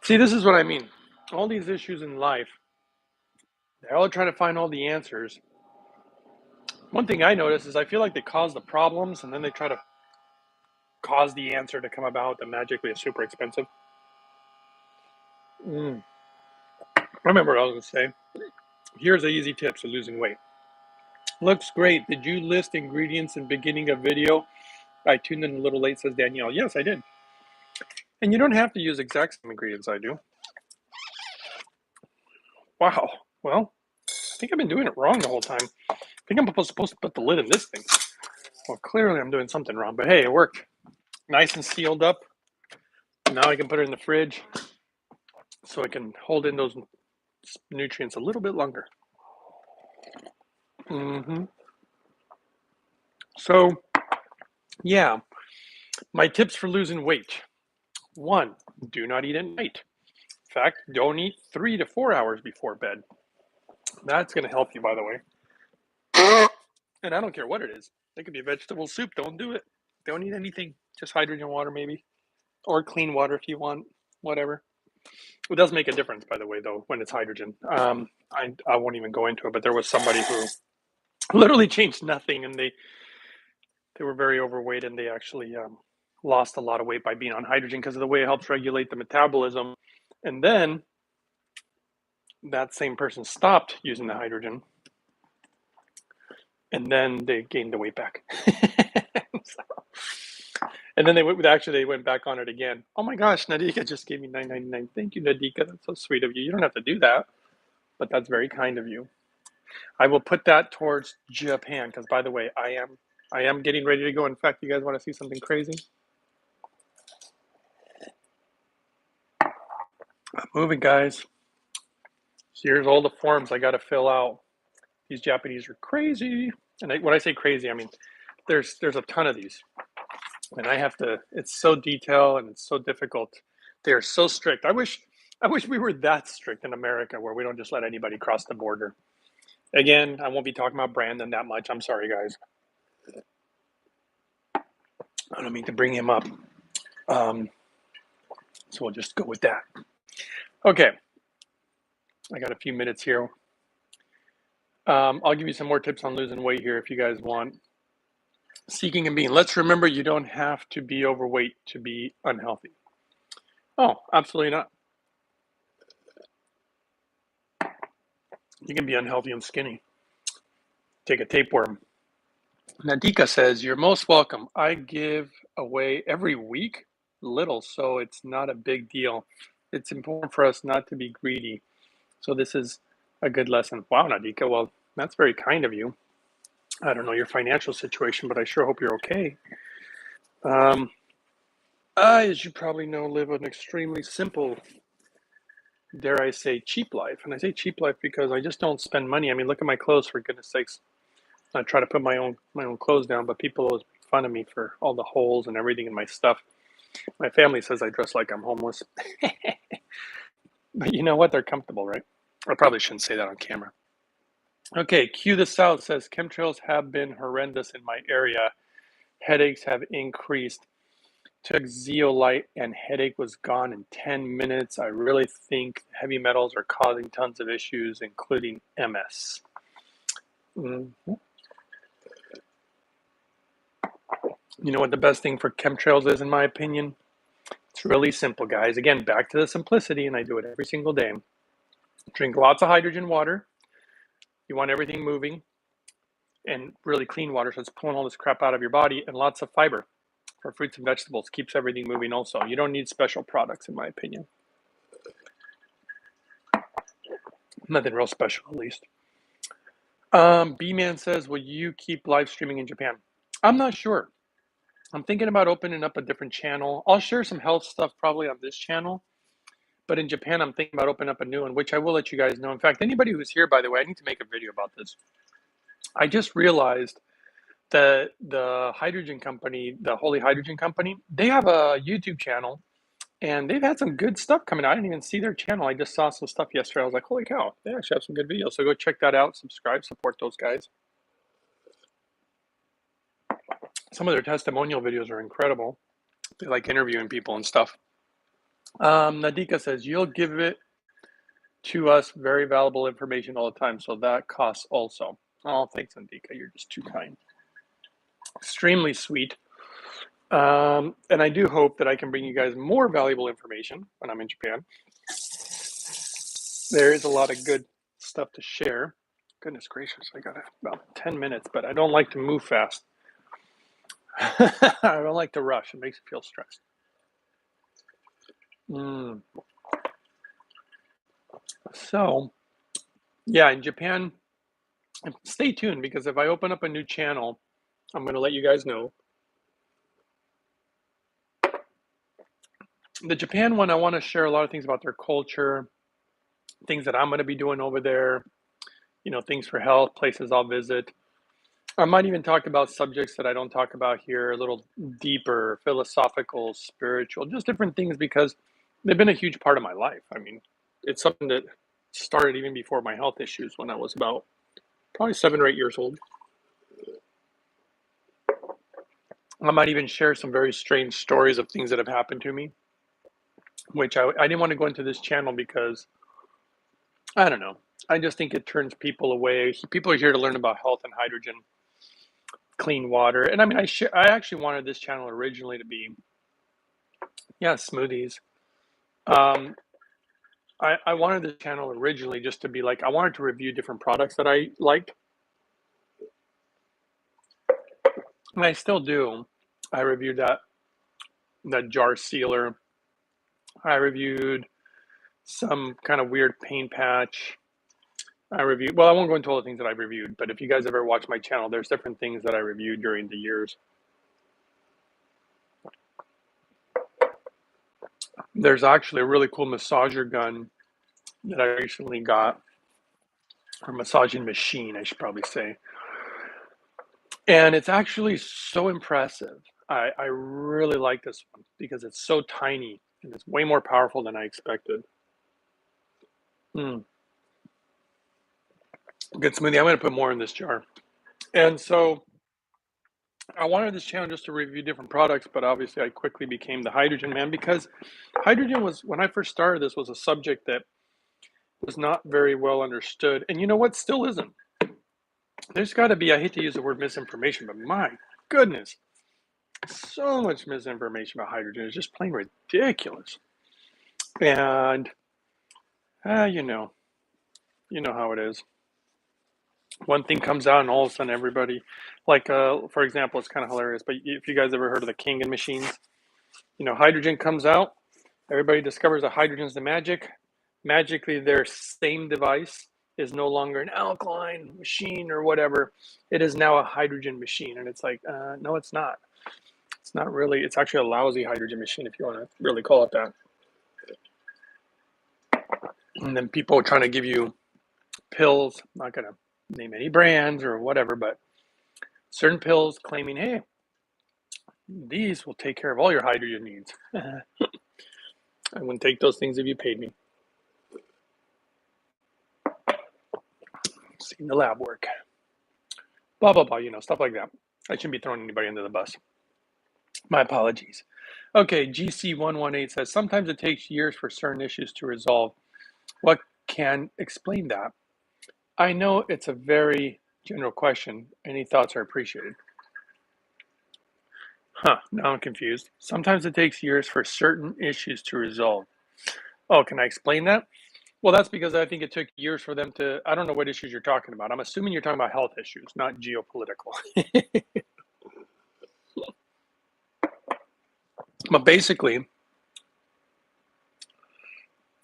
See, this is what I mean. All these issues in life, they're all trying to find all the answers. One thing I notice is I feel like they cause the problems and then they try to cause the answer to come about that magically is super expensive. I remember what I was going to say. Here's an easy tip to losing weight. Looks great. Did you list ingredients in beginning of video? I tuned in a little late, says Danielle. Yes, I did. And you don't have to use exact same ingredients I do. Wow. Well, I think I've been doing it wrong the whole time. I think I'm supposed to put the lid in this thing. Well, clearly I'm doing something wrong, but hey, it worked. Nice and sealed up. Now I can put it in the fridge so I can hold in those nutrients a little bit longer. So, yeah, my tips for losing weight. 1, do not eat at night. fact, don't eat 3 to 4 hours before bed. That's going to help you, by the way. And I don't care what it is. It could be vegetable soup. Don't do it. Don't eat anything. Just hydrogen water, maybe. Or clean water if you want. Whatever. It does make a difference, by the way, though, when it's hydrogen. I won't even go into it, but there was somebody who literally changed nothing, and they were very overweight, and they actually lost a lot of weight by being on hydrogen because of the way it helps regulate the metabolism. And then that same person stopped using the hydrogen, and then they gained the weight back. So, and then they went back on it again. Oh my gosh, Nadika just gave me $9.99. Thank you, Nadika. That's so sweet of you. You don't have to do that, but that's very kind of you. I will put that towards Japan because, by the way, I am getting ready to go. In fact, you guys want to see something crazy? I'm moving, guys. So here's all the forms I got to fill out. These Japanese are crazy, and when I say crazy, I mean there's a ton of these, and I have to. It's so detailed and it's so difficult. They are so strict. I wish we were that strict in America, where we don't just let anybody cross the border. Again, I won't be talking about Brandon that much. I'm sorry, guys. I don't mean to bring him up. So we'll just go with that. Okay. I got a few minutes here. I'll give you some more tips on losing weight here if you guys want. Seeking and being. Let's remember you don't have to be overweight to be unhealthy. Oh, absolutely not. You can be unhealthy and skinny. Take a tapeworm. Nadika says, you're most welcome. I give away every week little, so it's not a big deal. It's important for us not to be greedy. So this is a good lesson. Wow, Nadika. Well, that's very kind of you. I don't know your financial situation, but I sure hope you're okay. I, as you probably know, live an extremely simple, dare I say, cheap life. And I say cheap life because I just don't spend money. I mean, look at my clothes, for goodness sakes. I try to put my own clothes down, but people always make fun of me for all the holes and everything in my stuff. My family says I dress like I'm homeless. But you know what? They're comfortable, right? I probably shouldn't say that on camera. Okay, Q the South says chemtrails have been horrendous in my area. Headaches have increased. Took zeolite and headache was gone in 10 minutes. I really think heavy metals are causing tons of issues, including MS. Mm-hmm. You know what the best thing for chemtrails is, in my opinion? It's really simple, guys. Again, back to the simplicity, and I do it every single day. Drink lots of hydrogen water. You want everything moving, and really clean water, so it's pulling all this crap out of your body, and lots of fiber for fruits and vegetables. Keeps everything moving also. You don't need special products, in my opinion. Nothing real special, at least. B-Man says, will you keep live streaming in Japan? I'm not sure. I'm thinking about opening up a different channel. I'll share some health stuff probably on this channel. But in Japan, I'm thinking about opening up a new one, which I will let you guys know. In fact, anybody who's here, by the way, I need to make a video about this. I just realized that the hydrogen company, the Holy Hydrogen Company, they have a YouTube channel. And they've had some good stuff coming out. I didn't even see their channel. I just saw some stuff yesterday. I was like, holy cow, they actually have some good videos. So go check that out, subscribe, support those guys. Some of their testimonial videos are incredible. They like interviewing people and stuff. Nadika says, you'll give it to us very valuable information all the time. So that costs also. Oh, thanks, Nadika. You're just too kind. Extremely sweet. And I do hope that I can bring you guys more valuable information when I'm in Japan. There is a lot of good stuff to share. Goodness gracious, I got about 10 minutes, but I don't like to move fast. I don't like to rush. It makes me feel stressed. So, yeah, in Japan, stay tuned because if I open up a new channel, I'm going to let you guys know. The Japan one, I want to share a lot of things about their culture, things that I'm going to be doing over there, you know, things for health, places I'll visit. I might even talk about subjects that I don't talk about here, a little deeper, philosophical, spiritual, just different things because they've been a huge part of my life. I mean, it's something that started even before my health issues when I was about probably 7 or 8 years old. I might even share some very strange stories of things that have happened to me, which I didn't want to go into this channel because I don't know. I just think it turns people away. People are here to learn about health and hydrogen, clean water. And I mean, I actually wanted this channel originally to be, yeah, smoothies. Um, I wanted this channel originally just to be like, I wanted to review different products that I liked. And I still do. I reviewed that jar sealer. I reviewed some kind of weird paint patch. Well, I won't go into all the things that I've reviewed, but if you guys ever watch my channel, there's different things that I reviewed during the years. There's actually a really cool massager gun that I recently got, or massaging machine, I should probably say. And it's actually so impressive. I really like this one because it's so tiny and it's way more powerful than I expected. Good smoothie. I'm going to put more in this jar. And so I wanted this channel just to review different products, but obviously I quickly became the hydrogen man because hydrogen was, when I first started this, was a subject that was not very well understood. And you know what? Still isn't. There's got to be, I hate to use the word misinformation, but my goodness, so much misinformation about hydrogen is just plain ridiculous. And you know how it is. One thing comes out and all of a sudden everybody, like for example, it's kind of hilarious, but if you guys ever heard of the Kangen machines, hydrogen comes out, everybody discovers that hydrogen's the magic. Magically, their same device is no longer an alkaline machine or whatever. It is now a hydrogen machine. And it's like, no, it's not. It's not really. It's actually a lousy hydrogen machine, if you want to really call it that. And then people are trying to give you pills, I'm not going to name any brands or whatever, but certain pills claiming, hey, these will take care of all your hydrogen needs. I wouldn't take those things if you paid me. Seen the lab work. Blah, blah, blah, stuff like that. I shouldn't be throwing anybody under the bus. My apologies. Okay, GC118 says, sometimes it takes years for certain issues to resolve. What can explain that? I know it's a very general question. Any thoughts are appreciated. Now I'm confused. Sometimes it takes years for certain issues to resolve. Oh, can I explain that? Well, that's because I think it took years for them to, I don't know what issues you're talking about. I'm assuming you're talking about health issues, not geopolitical. But basically,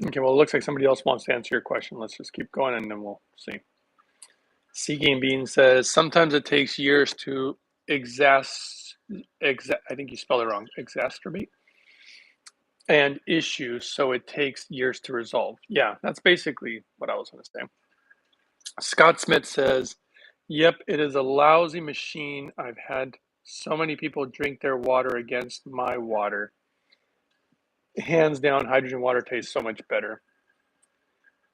okay, well, it looks like somebody else wants to answer your question. Let's just keep going and then we'll see. Seeking Bean says, sometimes it takes years to I think you spelled it wrong, exacerbate and issues, so it takes years to resolve. Yeah, that's basically what I was going to say. Scott Smith says, yep, it is a lousy machine. I've had so many people drink their water against my water. Hands down, hydrogen water tastes so much better.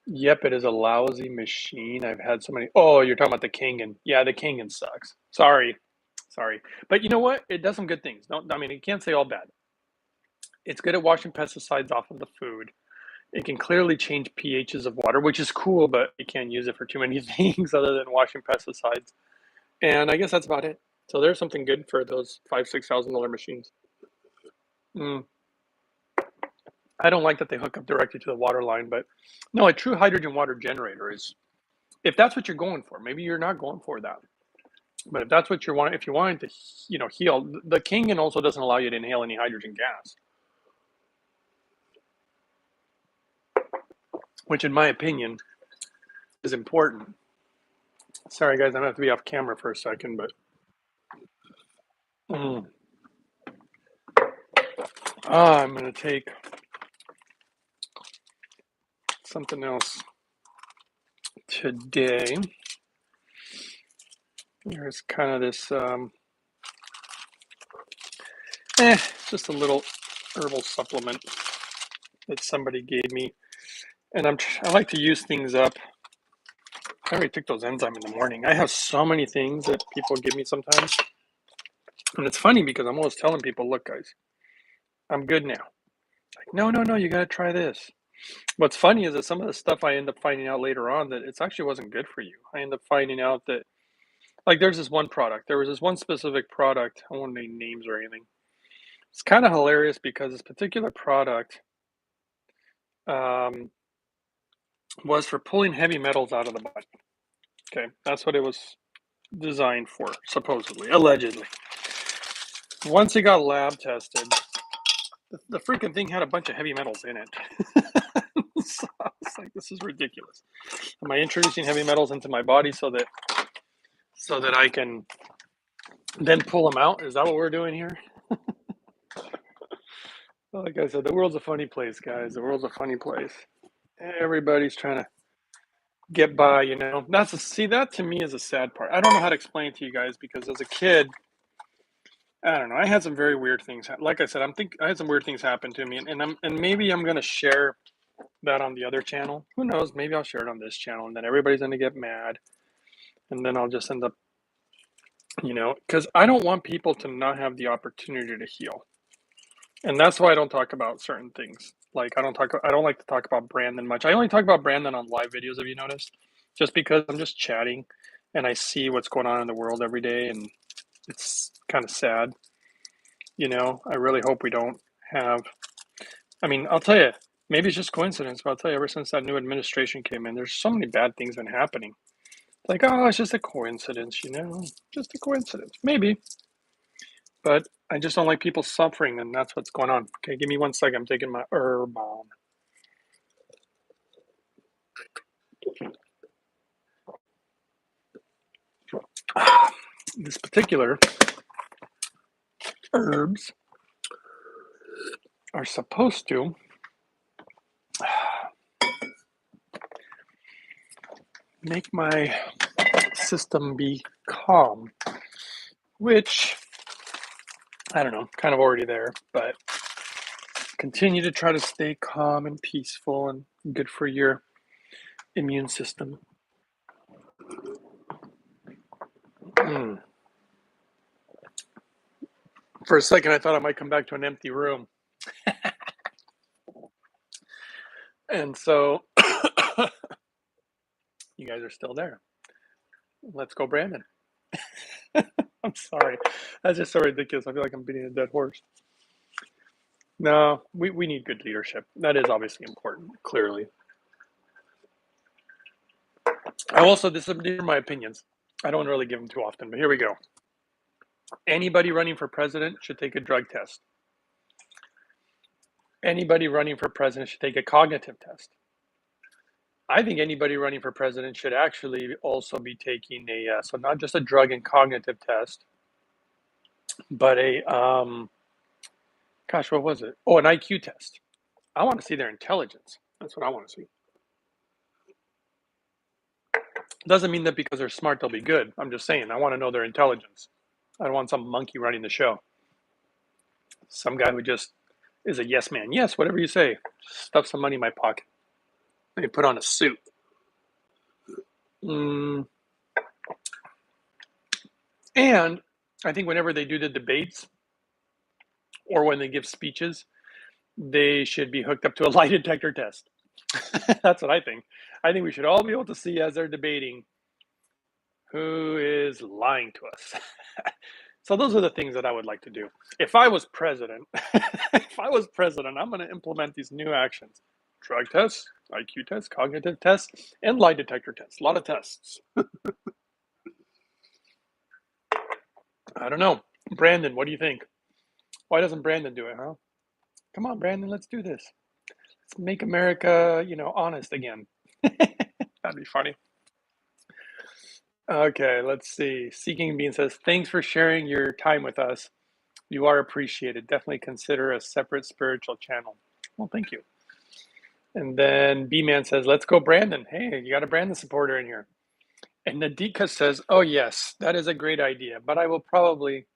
Yep, it is a lousy machine. I've had so many. Oh, you're talking about the Kangen. Yeah, the Kangen sucks. Sorry. But you know what? It does some good things. You can't say all bad. It's good at washing pesticides off of the food. It can clearly change pHs of water, which is cool, but you can't use it for too many things other than washing pesticides. And I guess that's about it. So there's something good for those $5,000-$6,000 machines. I don't like that they hook up directly to the water line, but no, a true hydrogen water generator is, if that's what you're going for, maybe you're not going for that. But if that's what you're wanting, if you're wanting to, heal, the Kangen also doesn't allow you to inhale any hydrogen gas, which in my opinion is important. Sorry guys, I'm gonna have to be off camera for a second, but I'm gonna take something else today. There's kind of this, just a little herbal supplement. that somebody gave me, and I like to use things up. I already took those enzymes in the morning. I have so many things that people give me sometimes, and it's funny because I'm always telling people, look, guys, I'm good now. Like, no, you got to try this. What's funny is that some of the stuff I end up finding out later on that it actually wasn't good for you. I end up finding out that, like, there's this one product. There was this one specific product. I won't name names or anything. It's kind of hilarious because this particular product um, was for pulling heavy metals out of the body. Okay, that's what it was designed for, supposedly, allegedly. Once it got lab tested, the freaking thing had a bunch of heavy metals in it. So I was like, this is ridiculous. Am I introducing heavy metals into my body so that I can then pull them out? Is that what we're doing here? Like I said, the world's a funny place, guys. The world's a funny place. Everybody's trying to get by, you know. That to me is a sad part. I don't know how to explain it to you guys because as a kid, I don't know. I had some very weird things. Like I said, I had some weird things happen to me, and maybe I'm gonna share that on the other channel. Who knows? Maybe I'll share it on this channel, and then everybody's gonna get mad, and then I'll just end up, you know, because I don't want people to not have the opportunity to heal, and that's why I don't talk about certain things. Like I don't like to talk about Brandon much. I only talk about Brandon on live videos. Have you noticed? Just because I'm just chatting, and I see what's going on in the world every day, and it's kind of sad. You know, I really hope we don't have. I mean, I'll tell you, maybe it's just coincidence, but I'll tell you, ever since that new administration came in, there's so many bad things been happening. Like, oh, it's just a coincidence, you know, just a coincidence. Maybe, but I just don't like people suffering, and that's what's going on. Okay, give me 1 second. I'm taking my herb bomb. This particular herbs are supposed to make my system be calm, which I don't know, kind of already there, but continue to try to stay calm and peaceful and good for your immune system. For a second, I thought I might come back to an empty room. And so you guys are still there. Let's go, Brandon. I'm sorry. That's just so ridiculous. I feel like I'm beating a dead horse. No, we need good leadership. That is obviously important, clearly. These are my opinions. I don't really give them too often, but here we go. Anybody running for president should take a drug test. Anybody running for president should take a cognitive test. I think anybody running for president should actually also be taking so not just a drug and cognitive test, but what was it? Oh, an IQ test. I want to see their intelligence. That's what I want to see. Doesn't mean that because they're smart, they'll be good. I'm just saying, I want to know their intelligence. I don't want some monkey running the show. Some guy who just is a yes man. Yes, whatever you say. Just stuff some money in my pocket. Let me put on a suit. And I think whenever they do the debates or when they give speeches, they should be hooked up to a lie detector test. That's what I think. I think we should all be able to see as they're debating who is lying to us. So those are the things that I would like to do. If I was president, I'm going to implement these new actions. Drug tests, IQ tests, cognitive tests, and lie detector tests. A lot of tests. I don't know. Brandon, what do you think? Why doesn't Brandon do it, huh? Come on, Brandon, let's do this. Let's make America, honest again. That'd be funny. Okay, let's see. Seeking Bean says, thanks for sharing your time with us. You are appreciated. Definitely consider a separate spiritual channel. Well, thank you. And then B-Man says, let's go, Brandon. Hey, you got a Brandon supporter in here. And Nadika says, oh, yes, that is a great idea. But it probably,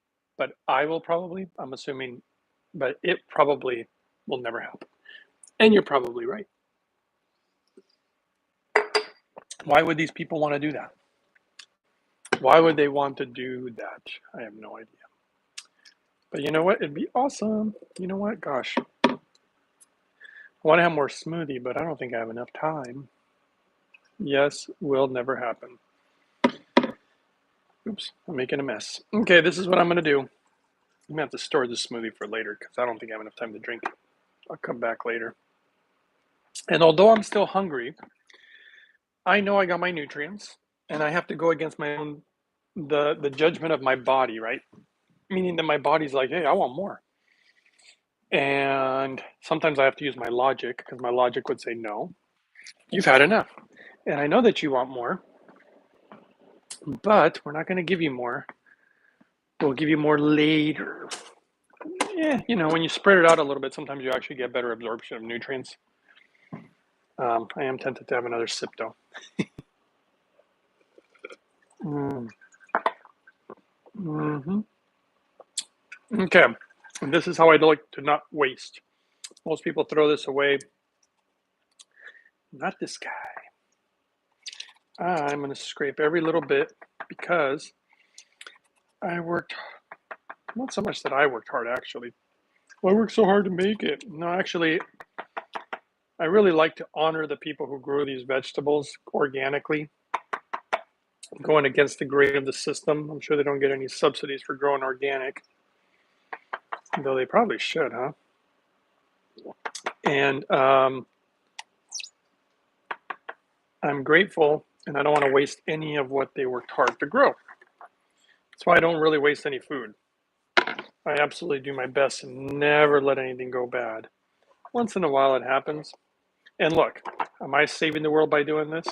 I'm assuming, but it probably will never happen. And you're probably right. Why would these people want to do that? Why would they want to do that? I have no idea. But you know what? It'd be awesome. You know what? Gosh, I want to have more smoothie, but I don't think I have enough time. Yes, will never happen. Oops, I'm making a mess. Okay, this is what I'm going to do. I'm going to have to store this smoothie for later because I don't think I have enough time to drink it. I'll come back later. And although I'm still hungry, I know I got my nutrients and I have to go against my own, the judgment of my body, right? Meaning that my body's like, hey, I want more. And sometimes I have to use my logic because my logic would say, no, you've had enough. And I know that you want more, but we're not going to give you more. We'll give you more later. Yeah, you know, when you spread it out a little bit, sometimes you actually get better absorption of nutrients. I am tempted to have another sip though. Mm. Hmm. Okay, and this is how I'd like to not waste. Most people throw this away. Not this guy. I'm going to scrape every little bit because I worked, not so much that I worked hard actually. Well, I worked so hard to make it. No, actually, I really like to honor the people who grow these vegetables organically, going against the grain of the system. I'm sure they don't get any subsidies for growing organic, though they probably should, huh? And I'm grateful, and I don't want to waste any of what they worked hard to grow. That's why I don't really waste any food. I absolutely do my best and never let anything go bad. Once in a while it happens. And look, am I saving the world by doing this?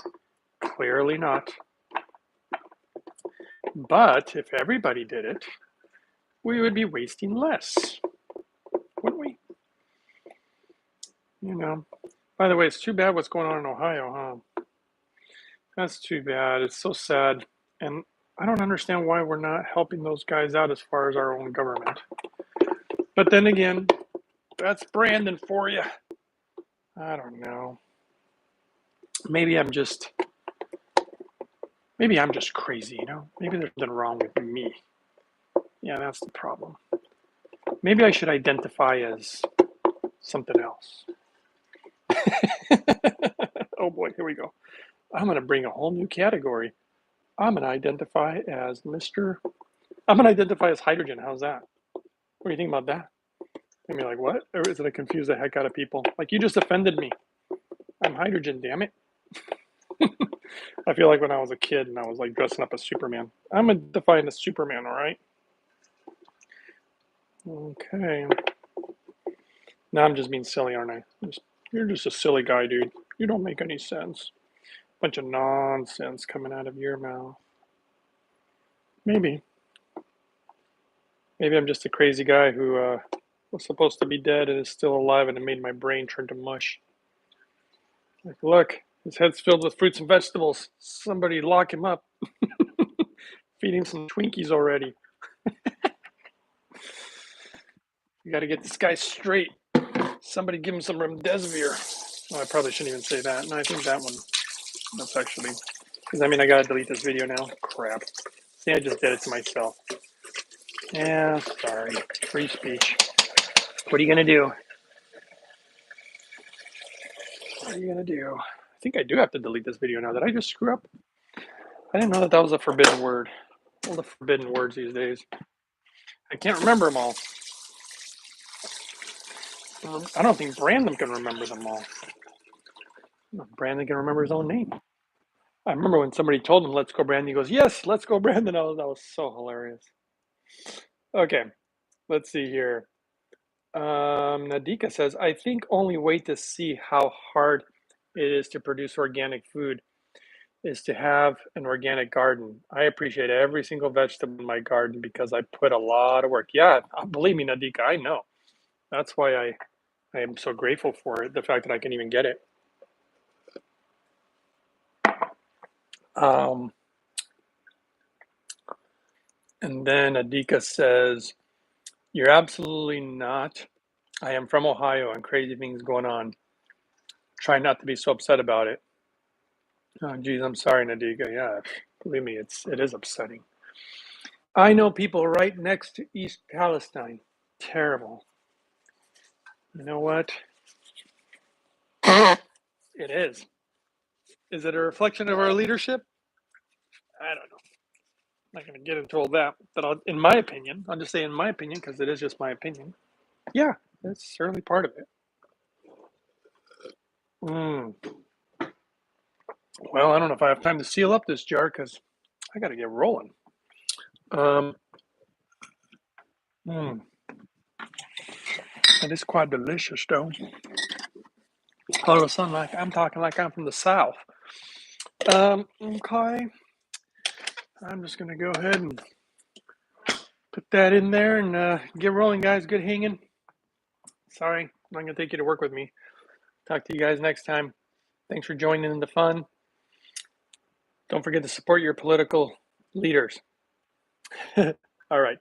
Clearly not. But if everybody did it, we would be wasting less, wouldn't we? You know. By the way, it's too bad what's going on in Ohio, huh? That's too bad. It's so sad. And I don't understand why we're not helping those guys out as far as our own government. But then again, that's Brandon for you. I don't know. Maybe I'm just crazy, you know? Maybe there's something wrong with me. Yeah, that's the problem. Maybe I should identify as something else. Oh boy, here we go. I'm going to bring a whole new category. I'm going to identify as I'm going to identify as hydrogen. How's that? What do you think about that? I mean, like, what? Or is it to confuse the heck out of people? Like, you just offended me. I'm hydrogen, damn it. I feel like when I was a kid and I was like dressing up as Superman. I'm identifying as Superman, all right? Okay. Now I'm just being silly, aren't I? You're just a silly guy, dude. You don't make any sense. Bunch of nonsense coming out of your mouth. Maybe. Maybe I'm just a crazy guy who was supposed to be dead and is still alive, and it made my brain turn to mush. Like, look, his head's filled with fruits and vegetables. Somebody lock him up. Feed him some Twinkies already. You got to get this guy straight. Somebody give him some remdesivir. Oh, I probably shouldn't even say that. No, I think that one. That's actually. Because I mean, I gotta delete this video now. Crap. See, I just did it to myself. Yeah, sorry. Free speech. What are you gonna do? What are you gonna do? I think I do have to delete this video now. Did I just screw up? I didn't know that that was a forbidden word. All the forbidden words these days. I can't remember them all. I don't think Brandon can remember them all. Brandon can remember his own name. I remember when somebody told him, "Let's go, Brandon." He goes, "Yes, let's go, Brandon." That was so hilarious. Okay, let's see here. Nadika says, "I think only way to see how hard it is to produce organic food is to have an organic garden. I appreciate every single vegetable in my garden because I put a lot of work." Yeah, believe me, Nadika, I know. That's why I am so grateful for it, the fact that I can even get it. Um, and then Adika says, "You're absolutely not. I am from Ohio and crazy things going on. try not to be so upset about it. Oh, geez, I'm sorry, Nadiga. Yeah, believe me, it is upsetting. I know people right next to East Palestine. Terrible. You know what? It is. Is it a reflection of our leadership? I don't know. I'm not going to get into all that. But in my opinion, I'll just say in my opinion, because it is just my opinion. Yeah, that's certainly part of it. Mm. Well, I don't know if I have time to seal up this jar because I got to get rolling. Mm. It is quite delicious, though. All of a sudden, like I'm talking like I'm from the South. Okay. I'm just gonna go ahead and put that in there and get rolling, guys. Good hanging. Sorry, I'm not gonna take you to work with me. Talk to you guys next time. Thanks for joining in the fun. Don't forget to support your political leaders. All right.